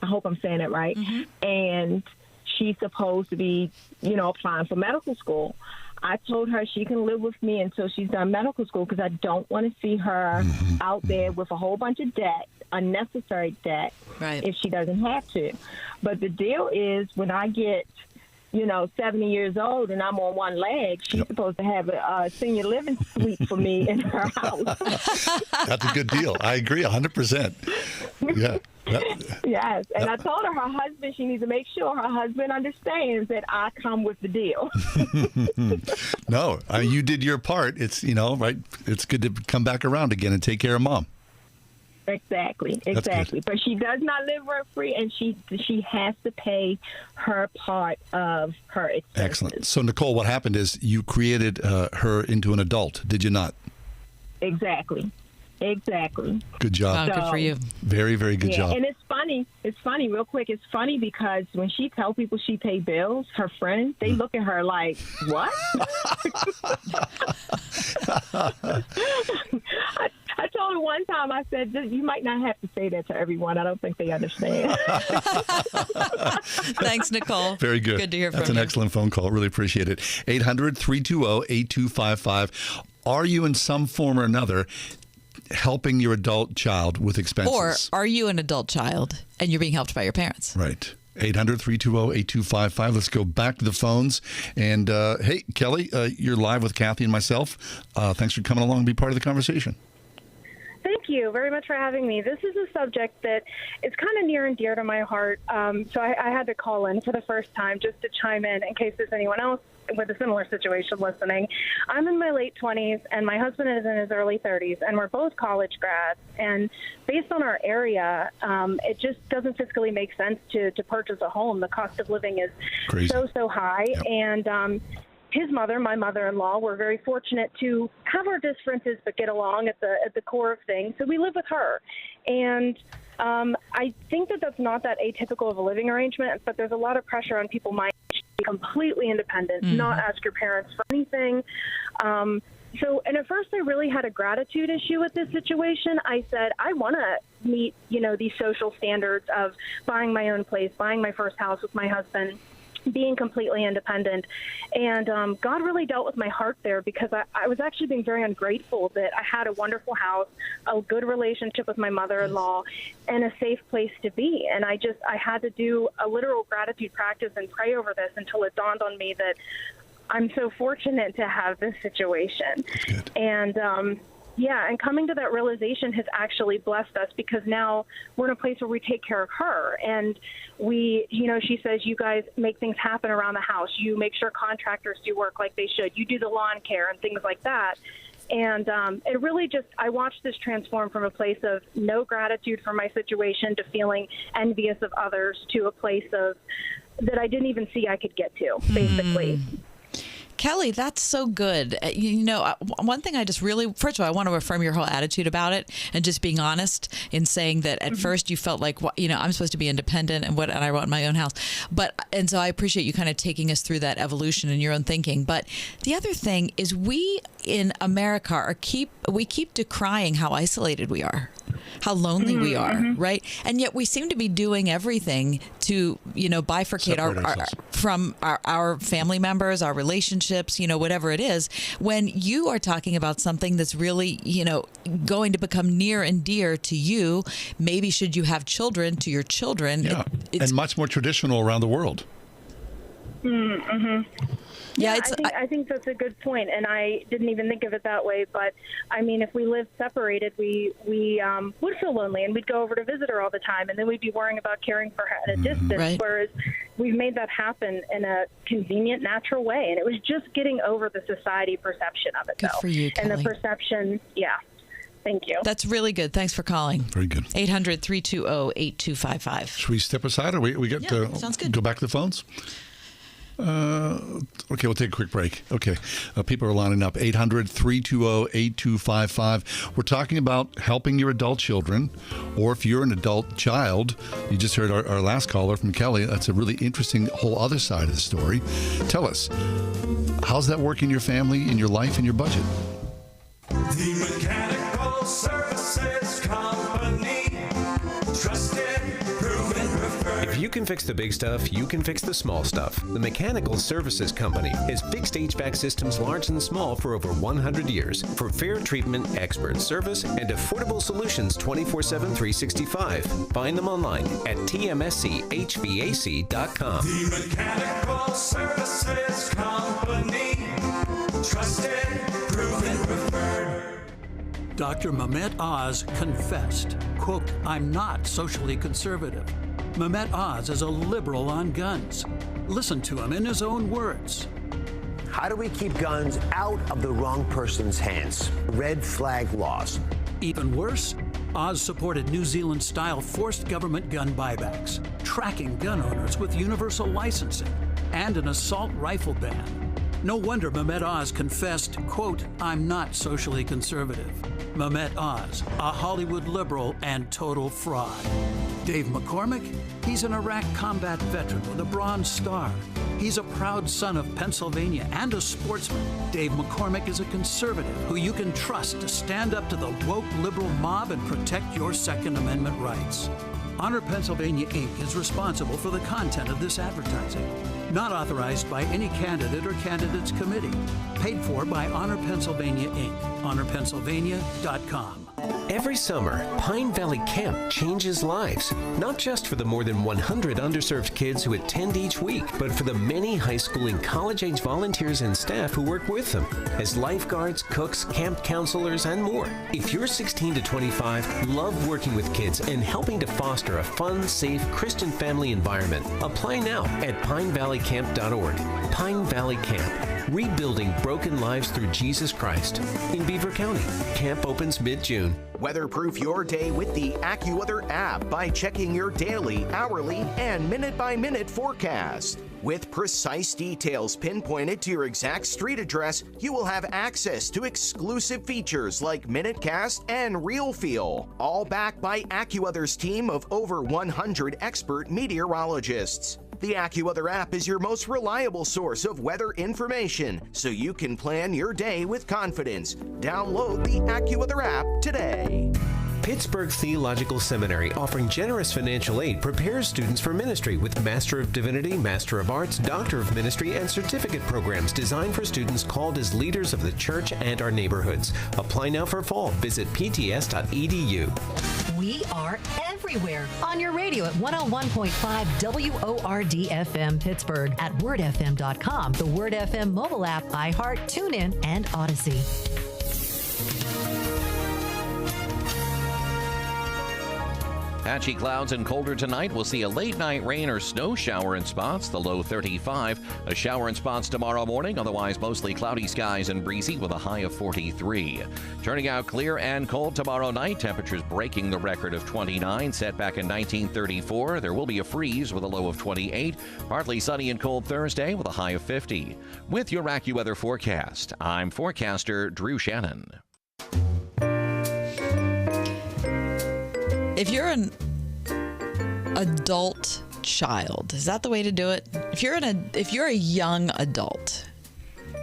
I hope I'm saying it right. And she's supposed to be, applying for medical school. I told her she can live with me until she's done medical school because I don't want to see her out there with a whole bunch of debt, unnecessary debt, if she doesn't have to. But the deal is when I get, 70 years old and I'm on one leg, she's supposed to have a senior living suite for me in her house. That's a good deal. I agree 100%. Yeah. Yes, and I told her husband, she needs to make sure her husband understands that I come with the deal. No, you did your part. It's, right? It's good to come back around again and take care of Mom. Exactly. But she does not live rent-free, and she has to pay her part of her expenses. Excellent. So, Nicole, what happened is you created her into an adult, did you not? Exactly. Exactly. Good job. Wow, good for you. Very, very good job. And it's funny, real quick, it's funny because when she tells people she paid bills, her friends, they look at her like, what? I told her one time, I said, you might not have to say that to everyone. I don't think they understand. Thanks, Nicole. Very good. Good to hear from you. That's an excellent phone call. Really appreciate it. 800-320-8255. Are you in some form or another helping your adult child with expenses? Or are you an adult child and you're being helped by your parents? Right. 800-320-8255. Let's go back to the phones. And, hey, Kelly, you're live with Kathy and myself. Thanks for coming along and be part of the conversation. Thank you very much for having me. This is a subject that is kind of near and dear to my heart. So I had to call in for the first time just to chime in case there's anyone else with a similar situation listening. I'm in my late 20s, and my husband is in his early 30s, and we're both college grads. And based on our area, it just doesn't fiscally make sense to purchase a home. The cost of living is crazy. so high. Yep. And his mother, my mother-in-law, we're very fortunate to have our differences but get along at the core of things. So we live with her. And I think that that's not that atypical of a living arrangement, but there's a lot of pressure on people my age to be completely independent, not ask your parents for anything. And at first I really had a gratitude issue with this situation. I said, I want to meet, these social standards of buying my own place, buying my first house with my husband, being completely independent. And God really dealt with my heart there because I was actually being very ungrateful that I had a wonderful house, a good relationship with my mother-in-law, and a safe place to be. And I had to do a literal gratitude practice and pray over this until it dawned on me that I'm so fortunate to have this situation. And and coming to that realization has actually blessed us because now we're in a place where we take care of her. And we, she says, you guys make things happen around the house. You make sure contractors do work like they should. You do the lawn care and things like that. And it really I watched this transform from a place of no gratitude for my situation to feeling envious of others to a place of that I didn't even see I could get to, basically. Kelly, that's so good. One thing I just really, first of all, I want to affirm your whole attitude about it and just being honest in saying that at first you felt like, I'm supposed to be independent and I want my own house. And so I appreciate you kind of taking us through that evolution in your own thinking. But the other thing is we in America we keep decrying how isolated we are, how lonely we are, right? And yet we seem to be doing everything to, bifurcate from our family members, our relationships, whatever it is, when you are talking about something that's really, going to become near and dear to you. Maybe should you have children, to your children. Yeah. And much more traditional around the world. Yeah, I think that's a good point, and I didn't even think of it that way. But I mean, if we lived separated, we would feel lonely, and we'd go over to visit her all the time, and then we'd be worrying about caring for her at a distance. Right. Whereas we've made that happen in a convenient, natural way, and it was just getting over the society perception of it. Good for you, Kelly. And the perception, Thank you. That's really good. Thanks for calling. Very good. 800-320-8255. Should we step aside or we get sounds good. Go back to the phones? Okay, we'll take a quick break. Okay, people are lining up. 800-320-8255. We're talking about helping your adult children, or if you're an adult child. You just heard our last caller from Kelly. That's a really interesting whole other side of the story. Tell us, how's that work in your family, in your life, in your budget? The Mechanical Services Company. Trusted, proven, preferred. If you can fix the big stuff, you can fix the small stuff. The Mechanical Services Company has fixed HVAC systems large and small for over 100 years. For fair treatment, expert service, and affordable solutions 24/7, 365. Find them online at tmschvac.com. The Mechanical Services Company. Trusted, proven, preferred. Dr. Mehmet Oz confessed, quote, "I'm not socially conservative." Mehmet Oz is a liberal on guns. Listen to him in his own words. How do we keep guns out of the wrong person's hands? Red flag laws. Even worse, Oz supported New Zealand-style forced government gun buybacks, tracking gun owners with universal licensing, and an assault rifle ban. No wonder Mehmet Oz confessed, quote, "I'm not socially conservative." Mehmet Oz, a Hollywood liberal and total fraud. Dave McCormick, he's an Iraq combat veteran with a Bronze Star. He's a proud son of Pennsylvania and a sportsman. Dave McCormick is a conservative who you can trust to stand up to the woke liberal mob and protect your Second Amendment rights. Honor Pennsylvania, Inc. is responsible for the content of this advertising. Not authorized by any candidate or candidates committee. Paid for by Honor Pennsylvania, Inc. HonorPennsylvania.com. Every summer, Pine Valley Camp changes lives, not just for the more than 100 underserved kids who attend each week, but for the many high school and college-age volunteers and staff who work with them as lifeguards, cooks, camp counselors, and more. If you're 16 to 25, love working with kids and helping to foster a fun, safe Christian family environment, apply now at pinevalleycamp.org. Pine Valley Camp, rebuilding broken lives through Jesus Christ in Beaver County. Camp opens mid-June. Weatherproof your day with the AccuWeather app by checking your daily, hourly, and minute-by-minute forecast. With precise details pinpointed to your exact street address, you will have access to exclusive features like MinuteCast and RealFeel, all backed by AccuWeather's team of over 100 expert meteorologists. The AccuWeather app is your most reliable source of weather information, so you can plan your day with confidence. Download the AccuWeather app today. Pittsburgh Theological Seminary, offering generous financial aid, prepares students for ministry with Master of Divinity, Master of Arts, Doctor of Ministry, and certificate programs designed for students called as leaders of the church and our neighborhoods. Apply now for fall. Visit pts.edu. We are everywhere on your radio at 101.5 WORD FM Pittsburgh, at wordfm.com, the Word FM mobile app, iHeart, TuneIn, and Odyssey. Patchy clouds and colder tonight. We'll see a late night rain or snow shower in spots, the low 35. A shower in spots tomorrow morning, otherwise mostly cloudy skies and breezy with a high of 43. Turning out clear and cold tomorrow night. Temperatures breaking the record of 29, set back in 1934. There will be a freeze with a low of 28. Partly sunny and cold Thursday with a high of 50. With your AccuWeather forecast, I'm forecaster Drew Shannon. If you're an adult child, is that the way to do it? If you're a young adult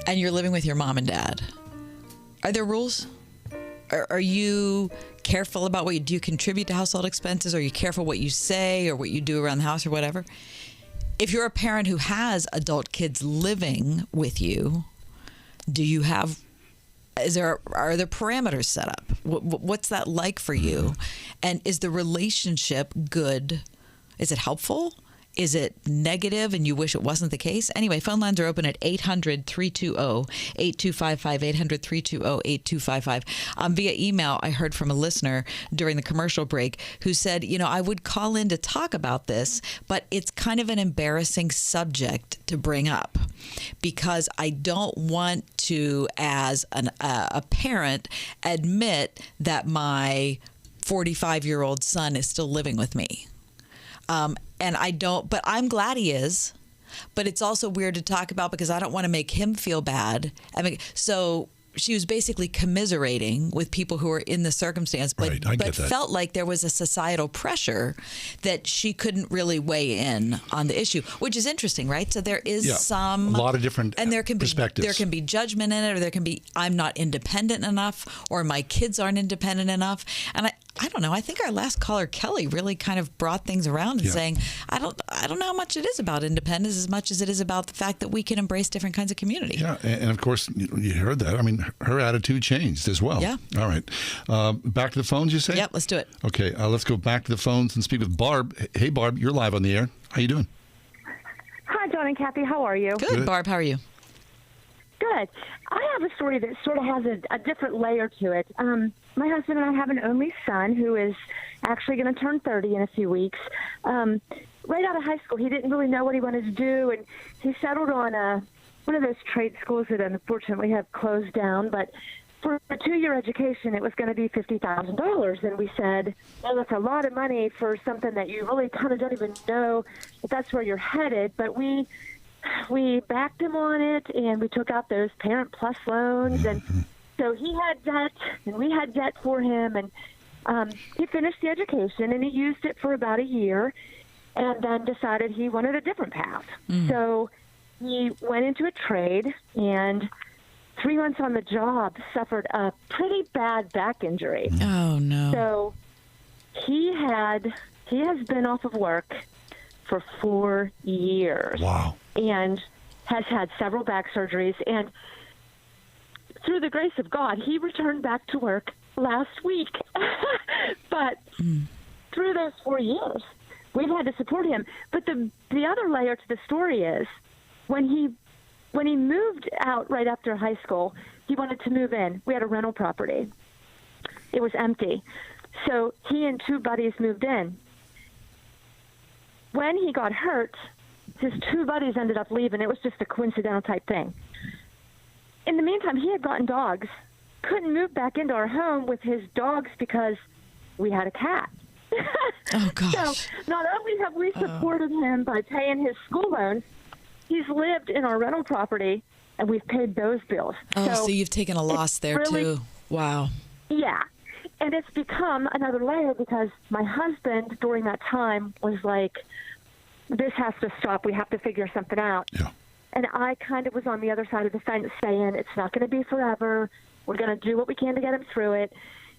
and you're living with your mom and dad, are there rules? Are you careful about do you contribute to household expenses? Are you careful what you say or what you do around the house or whatever? If you're a parent who has adult kids living with you, are there parameters set up? What's that like for you? And is the relationship good? Is it helpful? Is it negative and you wish it wasn't the case? Anyway, phone lines are open at 800-320-8255, 800-320-8255. Via email, I heard from a listener during the commercial break who said, I would call in to talk about this, but it's kind of an embarrassing subject to bring up because I don't want to, as a parent, admit that my 45-year-old son is still living with me. And I don't, but I'm glad he is. But it's also weird to talk about because I don't want to make him feel bad. So she was basically commiserating with people who were in the circumstance, but felt like there was a societal pressure that she couldn't really weigh in on the issue, which is interesting, right? So there is a lot of different and there can perspectives. There can be judgment in it, or there can be I'm not independent enough, or my kids aren't independent enough. And I don't know. I think our last caller, Kelly, really kind of brought things around and saying, I don't know how much it is about independence as much as it is about the fact that we can embrace different kinds of community. Yeah, and of course, you heard that. I mean, her attitude changed as well. Yeah. All right. Back to the phones, you say? Yep, let's do it. Okay, let's go back to the phones and speak with Barb. Hey, Barb, you're live on the air. How you doing? Hi, John and Kathy. How are you? Good, Barb. How are you? Good. I have a story that sort of has a different layer to it. My husband and I have an only son who is actually going to turn 30 in a few weeks. Right out of high school, he didn't really know what he wanted to do, and he settled on one of those trade schools that unfortunately have closed down. But for a 2-year education, it was going to be $50,000. And we said, well, that's a lot of money for something that you really kind of don't even know if that's where you're headed. But we backed him on it, and we took out those Parent Plus loans, and So he had debt, and we had debt for him, and he finished the education, and he used it for about a year, and then decided he wanted a different path. So he went into a trade, and 3 months on the job suffered a pretty bad back injury. Oh, no. So he has been off of work for 4 years. Wow. And has had several back surgeries. And through the grace of God, he returned back to work last week. But through those 4 years, we've had to support him. But the other layer to the story is when he moved out right after high school, he wanted to move in. We had a rental property. It was empty. So he and 2 buddies moved in. When he got hurt, his 2 buddies ended up leaving. It was just a coincidental type thing. In the meantime, he had gotten dogs. Couldn't move back into our home with his dogs because we had a cat. Oh, gosh. So not only have we supported him by paying his school loans, he's lived in our rental property, and we've paid those bills. So you've taken a loss there, really, too. Wow. Yeah. And it's become another layer because my husband, during that time, was like, this has to stop. We have to figure something out. Yeah. And I kind of was on the other side of the fence saying, it's not going to be forever. We're going to do what we can to get him through it.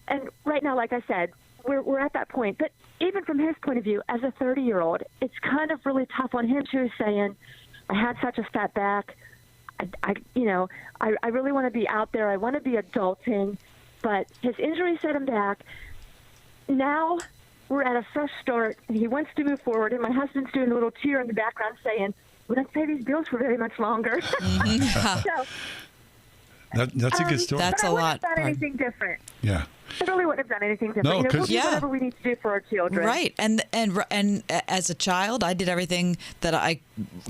And right now, like I said, we're at that point. But even from his point of view, as a 30-year-old, it's kind of really tough on him, too, saying, I had such a fat back. I really want to be out there. I want to be adulting. But his injury set him back. Now we're at a fresh start, and he wants to move forward. And my husband's doing a little cheer in the background saying, we don't pay these bills for very much longer. So, that's a good story. That's a lot. I wouldn't have done anything different. Yeah. I really wouldn't have done anything different. No, we'll do whatever we need to do for our children. Right. And as a child, I did everything that I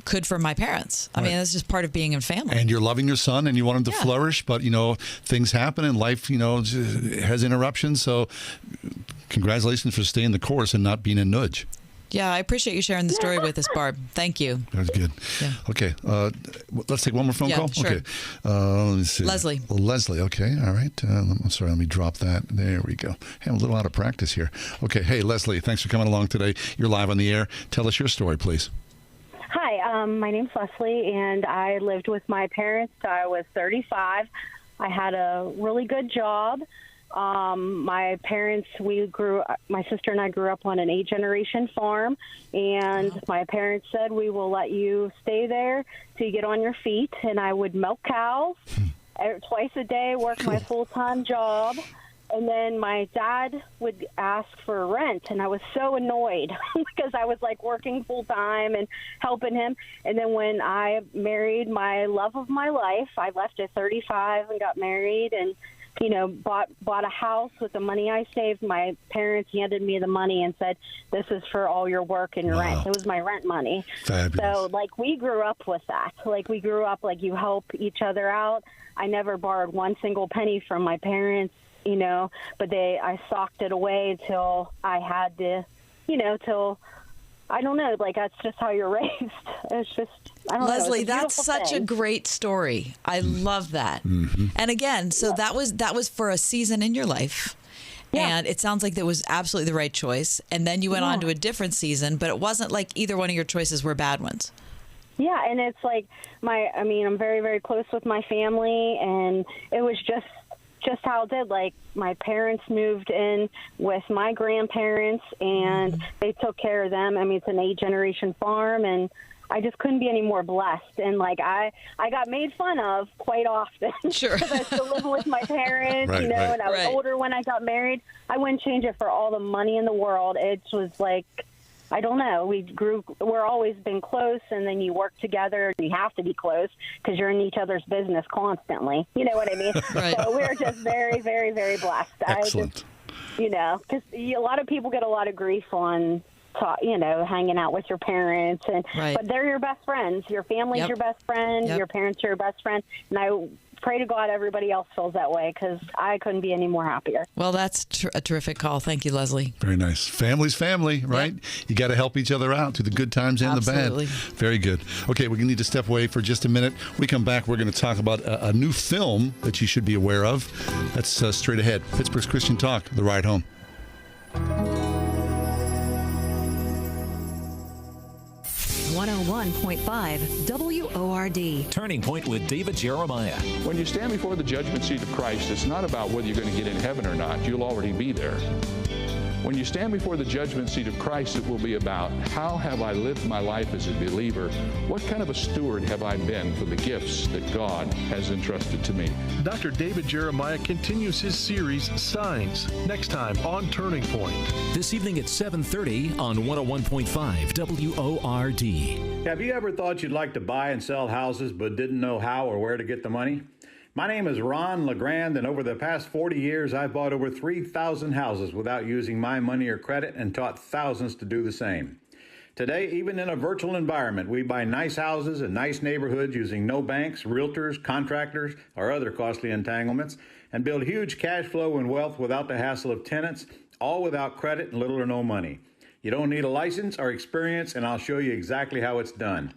could for my parents. I mean, that's just part of being in family. And you're loving your son and you want him to flourish, but, things happen and life, has interruptions. So congratulations for staying the course and not being a nudge. Yeah, I appreciate you sharing the story with us, Barb. Thank you. That was good. Yeah. Okay. Let's take one more phone call. Sure. Okay. Let me see. Leslie. Leslie. Okay. All right. I'm sorry. Let me drop that. There we go. Hey, I'm a little out of practice here. Okay. Hey, Leslie, thanks for coming along today. You're live on the air. Tell us your story, please. Hi. My name's Leslie, and I lived with my parents till I was 35. I had a really good job. My parents, my sister and I grew up on an 8-generation farm, and my parents said, we will let you stay there till you get on your feet. And I would milk cows twice a day, work my full-time job. And then my dad would ask for rent, and I was so annoyed because I was like working full-time and helping him. And then when I married my love of my life, I left at 35 and got married and bought a house with the money I saved. My parents handed me the money and said, this is for all your work and your rent. It was my rent money. Fabulous. So, we grew up with that. We grew up, you help each other out. I never borrowed one single penny from my parents, but I socked it away till I had to, till, I don't know, that's just how you're raised. It's just, I don't know. Leslie, that's such a great story. I love that. Mm-hmm. And again, so that was for a season in your life. Yeah. And it sounds like that was absolutely the right choice. And then you went on to a different season, but it wasn't like either one of your choices were bad ones. Yeah, and it's I'm very, very close with my family, and it was just how it did. My parents moved in with my grandparents, and they took care of them. It's an 8-generation farm, and I just couldn't be any more blessed. And I got made fun of quite often. Sure. Because I was still living with my parents, and I was older when I got married. I wouldn't change it for all the money in the world. It was I don't know. We're always been close, and then you work together. You have to be close because you're in each other's business constantly. You know what I mean? Right. So we're just very, very, very blessed. Excellent. Because a lot of people get a lot of grief on, hanging out with your parents, but they're your best friends. Your family's your best friend. Your parents are your best friend. And pray to God everybody else feels that way, because I couldn't be any more happier. Well, that's a terrific call. Thank you, Leslie. Very nice. Family's family, right? Yep. You got to help each other out through the good times and Absolutely. the bad. Very good. Okay, we need to step away for just a minute. When we come back, we're going to talk about a new film that you should be aware of. That's straight ahead. Pittsburgh's Christian Talk, The Ride Home. 101.5 WORD. Turning Point with David Jeremiah. When you stand before the judgment seat of Christ, it's not about whether you're going to get in heaven or not. You'll already be there. When you stand before the judgment seat of Christ, it will be about how have I lived my life as a believer? What kind of a steward have I been for the gifts that God has entrusted to me? Dr. David Jeremiah continues his series, Signs, next time on Turning Point. This evening at 7:30 on 101.5 WORD. Have you ever thought you'd like to buy and sell houses but didn't know how or where to get the money? My name is Ron LeGrand, and over the past 40 years, I've bought over 3,000 houses without using my money or credit and taught thousands to do the same. Today, even in a virtual environment, we buy nice houses in nice neighborhoods using no banks, realtors, contractors, or other costly entanglements, and build huge cash flow and wealth without the hassle of tenants, all without credit and little or no money. You don't need a license or experience, and I'll show you exactly how it's done.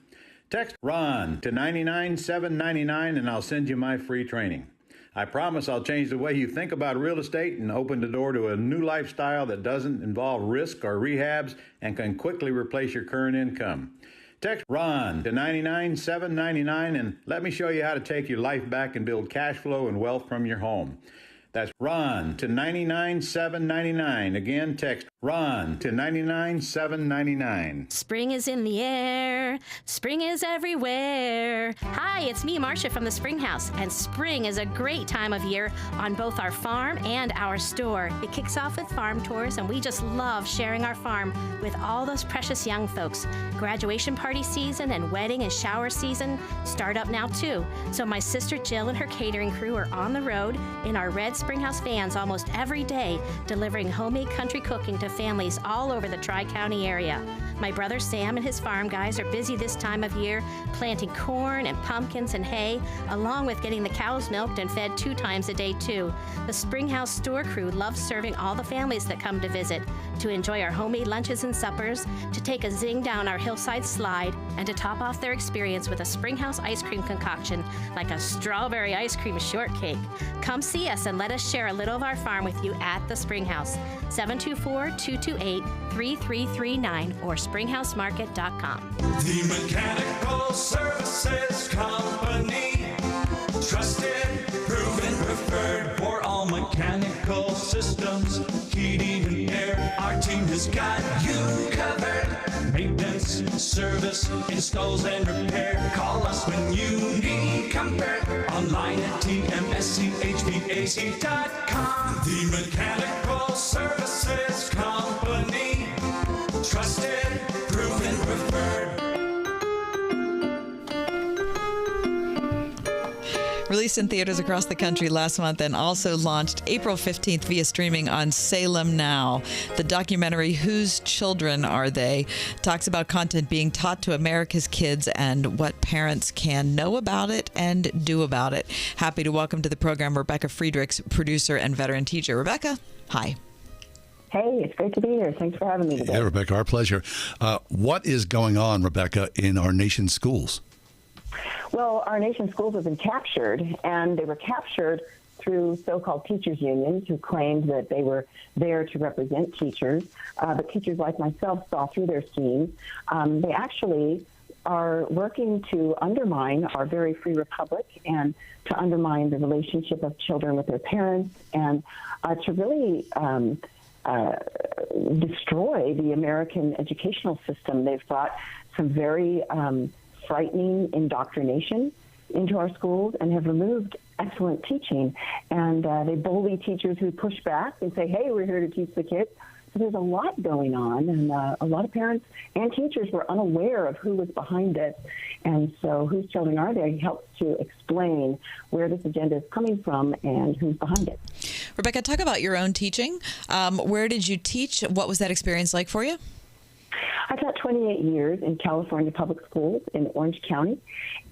Text RON to 99799 and I'll send you my free training. I promise I'll change the way you think about real estate and open the door to a new lifestyle that doesn't involve risk or rehabs and can quickly replace your current income. Text RON to 99799 and let me show you how to take your life back and build cash flow and wealth from your home. That's RON to 99799. Again, text RON to 99799. Spring is in the air. Spring is everywhere. Hi, it's me, Marcia from the Spring House, and spring is a great time of year on both our farm and our store. It kicks off with farm tours, and we just love sharing our farm with all those precious young folks. Graduation party season and wedding and shower season start up now too. So my sister Jill and her catering crew are on the road in our red Springhouse vans almost every day, delivering homemade country cooking to families all over the Tri-County area. My brother Sam and his farm guys are busy this time of year planting corn and pumpkins and hay, along with getting the cows milked and fed 2 times a day too. The Springhouse store crew loves serving all the families that come to visit, to enjoy our homemade lunches and suppers, to take a zing down our hillside slide, and to top off their experience with a Springhouse ice cream concoction like a strawberry ice cream shortcake. Come see us and let us share a little of our farm with you at the Springhouse. 724-228-3339 or springhousemarket.com. The Mechanical Services Company. Trusted, proven, preferred for all mechanical systems, heating and air. Our team has got you covered. Maintenance, service, installs and repair. Call us when you need comfort. Online at tmschvac.com. The Mechanical Services Company. Trusted, proven, preferred. Released in theaters across the country last month and also launched April 15th via streaming on Salem Now. The documentary Whose Children Are They? Talks about content being taught to America's kids and what parents can know about it and do about it. Happy to welcome to the program Rebecca Friedrichs, producer and veteran teacher. Rebecca, hi. Hey, it's great to be here. Thanks for having me today. Yeah, Rebecca, our pleasure. What is going on, Rebecca, in our nation's schools? Well, our nation's schools have been captured, and they were captured through so-called teachers' unions who claimed that they were there to represent teachers. But teachers like myself saw through their schemes. They actually are working to undermine our very free republic and to undermine the relationship of children with their parents and to really destroy the American educational system. They've brought some very frightening indoctrination into our schools and have removed excellent teaching. And they bully teachers who push back and say, hey, we're here to teach the kids. So there's a lot going on, and a lot of parents and teachers were unaware of who was behind this. And so Whose Children Are They helps to explain where this agenda is coming from and who's behind it. Rebecca, talk about your own teaching. Where did you teach? What was that experience like for you? I taught 28 years in California public schools in Orange County,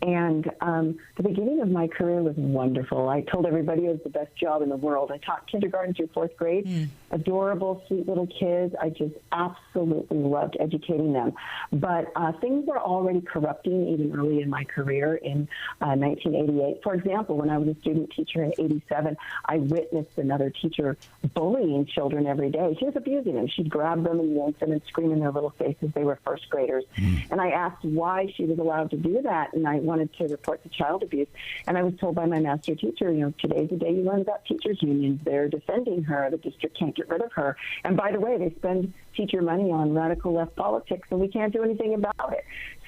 And the beginning of my career was wonderful. I told everybody it was the best job in the world. I taught kindergarten through fourth grade. Adorable, sweet little kids. I just absolutely loved educating them. But things were already corrupting even early in my career in 1988. For example, when I was a student teacher in 87, I witnessed another teacher bullying children every day. She was abusing them. She'd grab them and yank them and scream in their little faces. They were first graders. And I asked why she was allowed to do that, and I wanted to report the child abuse. And I was told by my master teacher, today's the day you learn about teachers' unions. They're defending her. The district can't get rid of her. And by the way, they spend teacher money on radical left politics, and we can't do anything about it.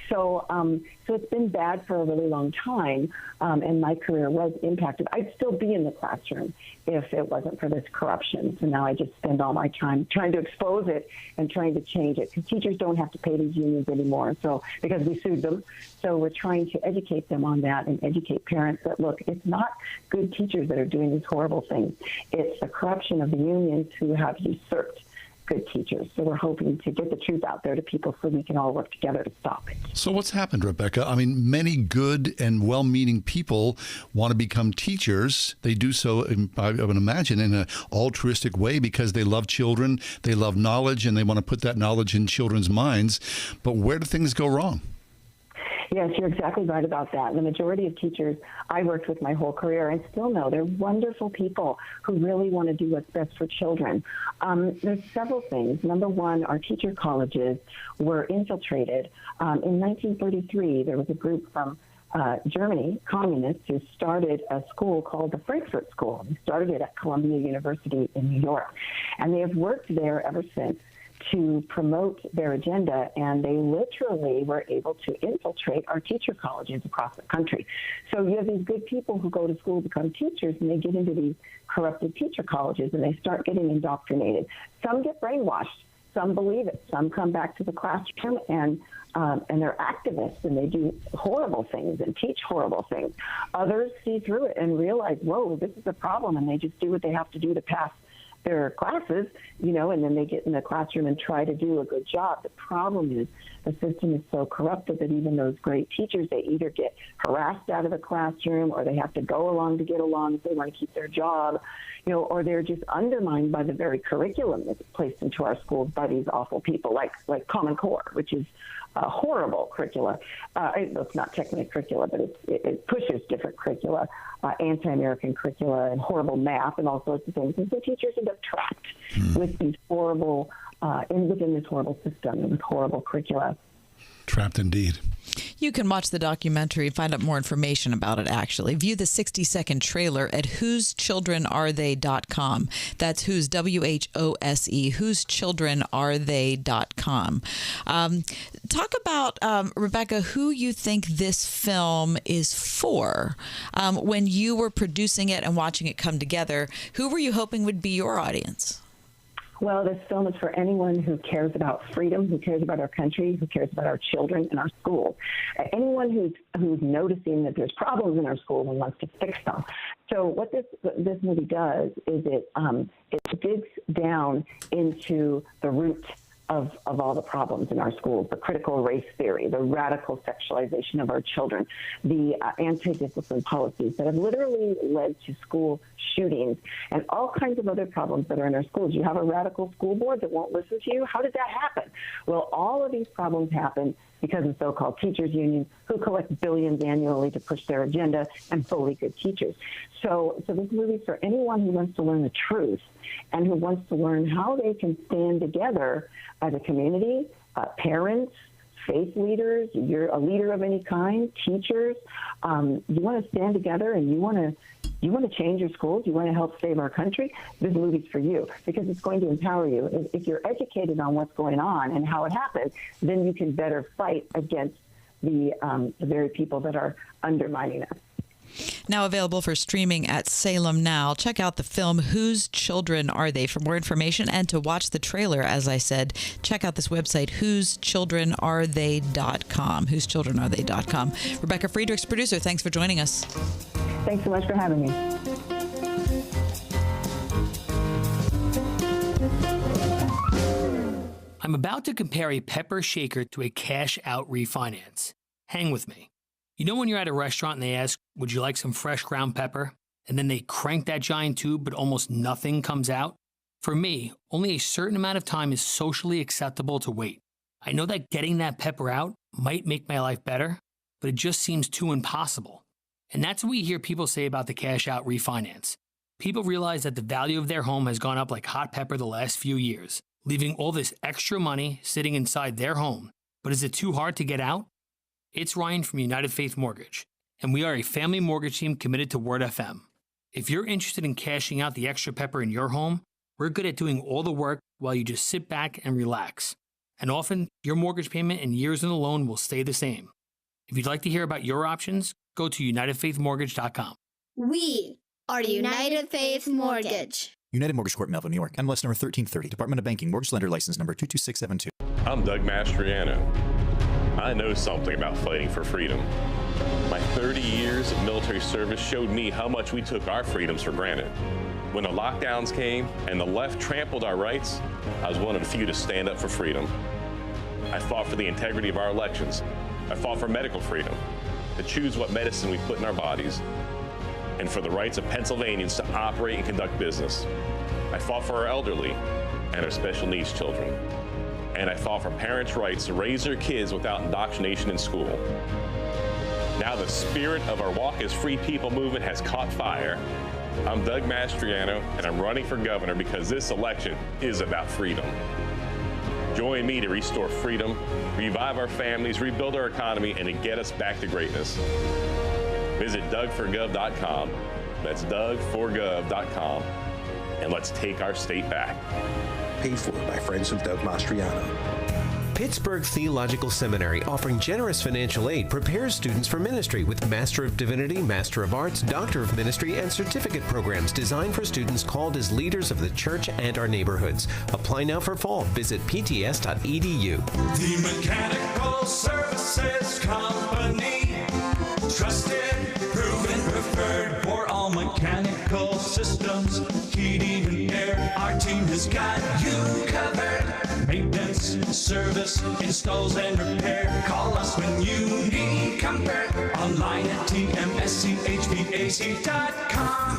So it's been bad for a really long time, and my career was impacted. I'd still be in the classroom if it wasn't for this corruption. So now I just spend all my time trying to expose it and trying to change it, because teachers don't have to pay these unions anymore, so because we sued them. So we're trying to educate them on that and educate parents that, look, it's not good teachers that are doing these horrible things. It's the corruption of the unions who have usurped good teachers. So we're hoping to get the truth out there to people so we can all work together to stop it. So what's happened, Rebecca? I mean, many good and well-meaning people want to become teachers. They do so, I would imagine, in an altruistic way because they love children, they love knowledge, and they want to put that knowledge in children's minds. But where do things go wrong? Yes, you're exactly right about that. The majority of teachers I worked with my whole career and still know they're wonderful people who really want to do what's best for children. There's several things. Number one, our teacher colleges were infiltrated. In 1933, there was a group from Germany, communists, who started a school called the Frankfurt School. They started it at Columbia University in New York. And they have worked there ever since to promote their agenda, and they literally were able to infiltrate our teacher colleges across the country. So you have these good people who go to school to become teachers, and they get into these corrupted teacher colleges, and they start getting indoctrinated. Some get brainwashed. Some believe it. Some come back to the classroom and they're activists, and they do horrible things and teach horrible things. Others see through it and realize, whoa, this is a problem, and they just do what they have to do to pass their classes, and then they get in the classroom and try to do a good job. The problem is the system is so corrupted that even those great teachers, they either get harassed out of the classroom, or they have to go along to get along if they want to keep their job, or they're just undermined by the very curriculum that's placed into our schools by these awful people like Common Core, which is a horrible curricula. It's not technically curricula, but it pushes different curricula, anti-American curricula, and horrible math and all sorts of things. And so teachers end up trapped with these horrible, within this horrible system and with horrible curricula. Trapped indeed. You can watch the documentary and find out more information about it, actually. View the 60-second trailer at whosechildrenarethe.com. That's whose, W-H-O-S-E, whosechildrenarethe.com. Talk about, Rebecca, who you think this film is for. When you were producing it and watching it come together, who were you hoping would be your audience? Well, this film is for anyone who cares about freedom, who cares about our country, who cares about our children and our schools. Anyone who's noticing that there's problems in our schools and wants to fix them. So what this movie does is it digs down into the root of all the problems in our schools: the critical race theory, the radical sexualization of our children, the anti-discipline policies that have literally led to school shootings, and all kinds of other problems that are in our schools. You have a radical school board that won't listen to you. How did that happen? Well, all of these problems happen because of so-called teachers' unions who collect billions annually to push their agenda and bully good teachers. So this movie is for anyone who wants to learn the truth and who wants to learn how they can stand together as a community, parents, faith leaders, you're a leader of any kind, teachers. You want to stand together and you want to change your schools, you want to help save our country, this movie's for you, because it's going to empower you. If you're educated on what's going on and how it happens, then you can better fight against the very people that are undermining us. Now available for streaming at Salem Now. Check out the film Whose Children Are They? For more information and to watch the trailer, as I said, check out this website, whosechildrenarethe.com. Whosechildrenarethe.com. Rebecca Friedrichs, producer, thanks for joining us. Thanks so much for having me. I'm about to compare a pepper shaker to a cash-out refinance. Hang with me. You know when you're at a restaurant and they ask, would you like some fresh ground pepper? And then they crank that giant tube, but almost nothing comes out? For me, only a certain amount of time is socially acceptable to wait. I know that getting that pepper out might make my life better, but it just seems too impossible. And that's what we hear people say about the cash out refinance. People realize that the value of their home has gone up like hot pepper the last few years, leaving all this extra money sitting inside their home. But is it too hard to get out? It's Ryan from United Faith Mortgage, and we are a family mortgage team committed to Word FM. If you're interested in cashing out the extra pepper in your home, we're good at doing all the work while you just sit back and relax. And often, your mortgage payment and years in the loan will stay the same. If you'd like to hear about your options, go to UnitedFaithMortgage.com. We are United Faith Mortgage. United Mortgage Corp, Melville, New York. MLS number 1330. Department of Banking. Mortgage Lender License number 22672. I'm Doug Mastriano. I know something about fighting for freedom. My 30 years of military service showed me how much we took our freedoms for granted. When the lockdowns came and the left trampled our rights, I was one of the few to stand up for freedom. I fought for the integrity of our elections. I fought for medical freedom, to choose what medicine we put in our bodies, and for the rights of Pennsylvanians to operate and conduct business. I fought for our elderly and our special needs children. And I fought for parents' rights to raise their kids without indoctrination in school. Now the spirit of our Walk as Free People movement has caught fire. I'm Doug Mastriano, and I'm running for governor because this election is about freedom. Join me to restore freedom, revive our families, rebuild our economy, and to get us back to greatness. Visit DougForGov.com. That's DougForGov.com. And let's take our state back. Paid for by friends of Doug Mastriano. Pittsburgh Theological Seminary, offering generous financial aid, prepares students for ministry with Master of Divinity, Master of Arts, Doctor of Ministry, and certificate programs designed for students called as leaders of the church and our neighborhoods. Apply now for fall. Visit pts.edu. The Mechanical Services Company. Trusted, proven, preferred for all mechanical systems, heating and air. Our team has got you covered. Maintenance, service, installs, and repair. Call us when you need comfort. Online at tmschvac.com.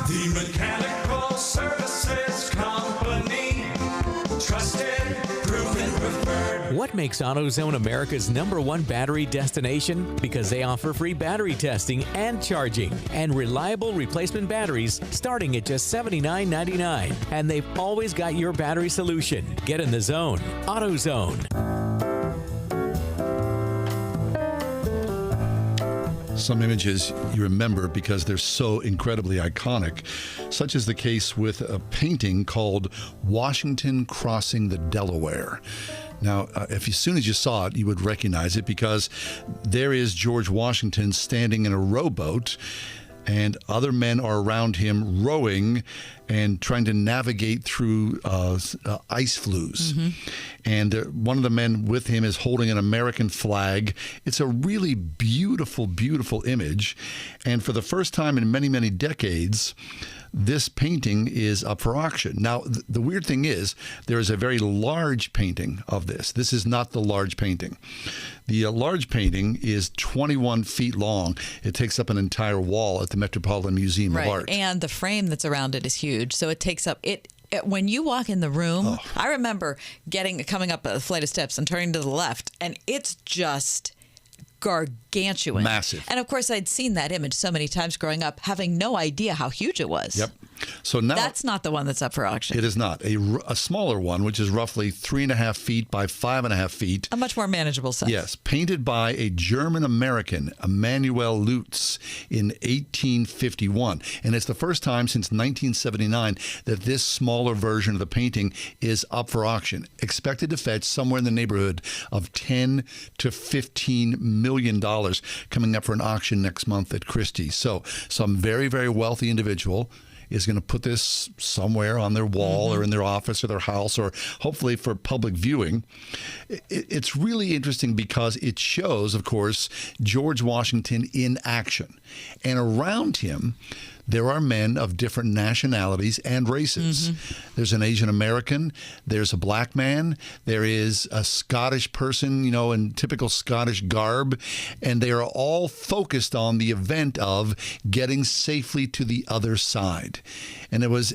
The Mechanical Services Company. Trusted, proven, preferred. What makes AutoZone America's #1 battery destination? Because they offer free battery testing and charging and reliable replacement batteries starting at just $79.99. And they've always got your battery solution. Get in the zone. AutoZone. Some images you remember because they're so incredibly iconic, such as the case with a painting called Washington Crossing the Delaware. Now, as soon as you saw it, you would recognize it because there is George Washington standing in a rowboat, and other men are around him rowing and trying to navigate through ice flues. Mm-hmm. And one of the men with him is holding an American flag. It's a really beautiful, beautiful image. And for the first time in many, many decades, this painting is up for auction. Now, the weird thing is, there is a very large painting of this. This is not the large painting. The large painting is 21 feet long. It takes up an entire wall at the Metropolitan Museum of Art. And the frame that's around it is huge. So it takes up it. When you walk in the room, I remember coming up a flight of steps and turning to the left, and it's just gargantuan. Massive. And of course, I'd seen that image so many times growing up, having no idea how huge it was. Yep. So now that's not the one that's up for auction. It is not. A smaller one, which is roughly 3.5 feet by 5.5 feet. A much more manageable size. Yes. Painted by a German-American, Emanuel Lutz, in 1851. And it's the first time since 1979 that this smaller version of the painting is up for auction. Expected to fetch somewhere in the neighborhood of $10 to $15 million coming up for an auction next month at Christie's. So some very, very wealthy individual is going to put this somewhere on their wall or in their office or their house, or hopefully for public viewing. It's really interesting because it shows, of course, George Washington in action. And around him, there are men of different nationalities and races. There's an Asian American, there's a black man, there is a Scottish person, in typical Scottish garb, and they are all focused on the event of getting safely to the other side. And it was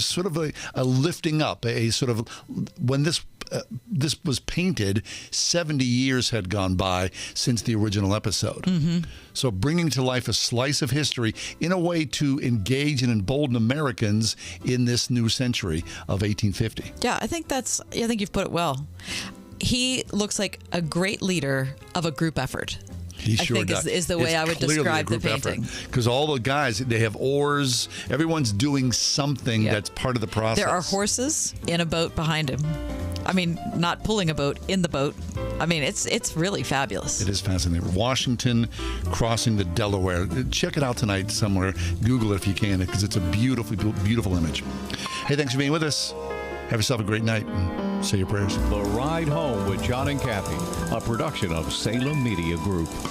sort of a lifting up, a sort of, when this was painted, 70 years had gone by since the original episode. So bringing to life a slice of history in a way to engage and embolden Americans in this new century of 1850. Yeah, I think you've put it well. He looks like a great leader of a group effort. He sure I think does. is the way I would describe the painting. Because all the guys, they have oars. Everyone's doing something that's part of the process. There are horses in a boat behind him. I mean, not pulling a boat, in the boat. I mean, it's really fabulous. It is fascinating. Washington crossing the Delaware. Check it out tonight somewhere. Google it if you can, because it's a beautiful, beautiful image. Hey, thanks for being with us. Have yourself a great night. And say your prayers. The Ride Home with John and Kathy, a production of Salem Media Group.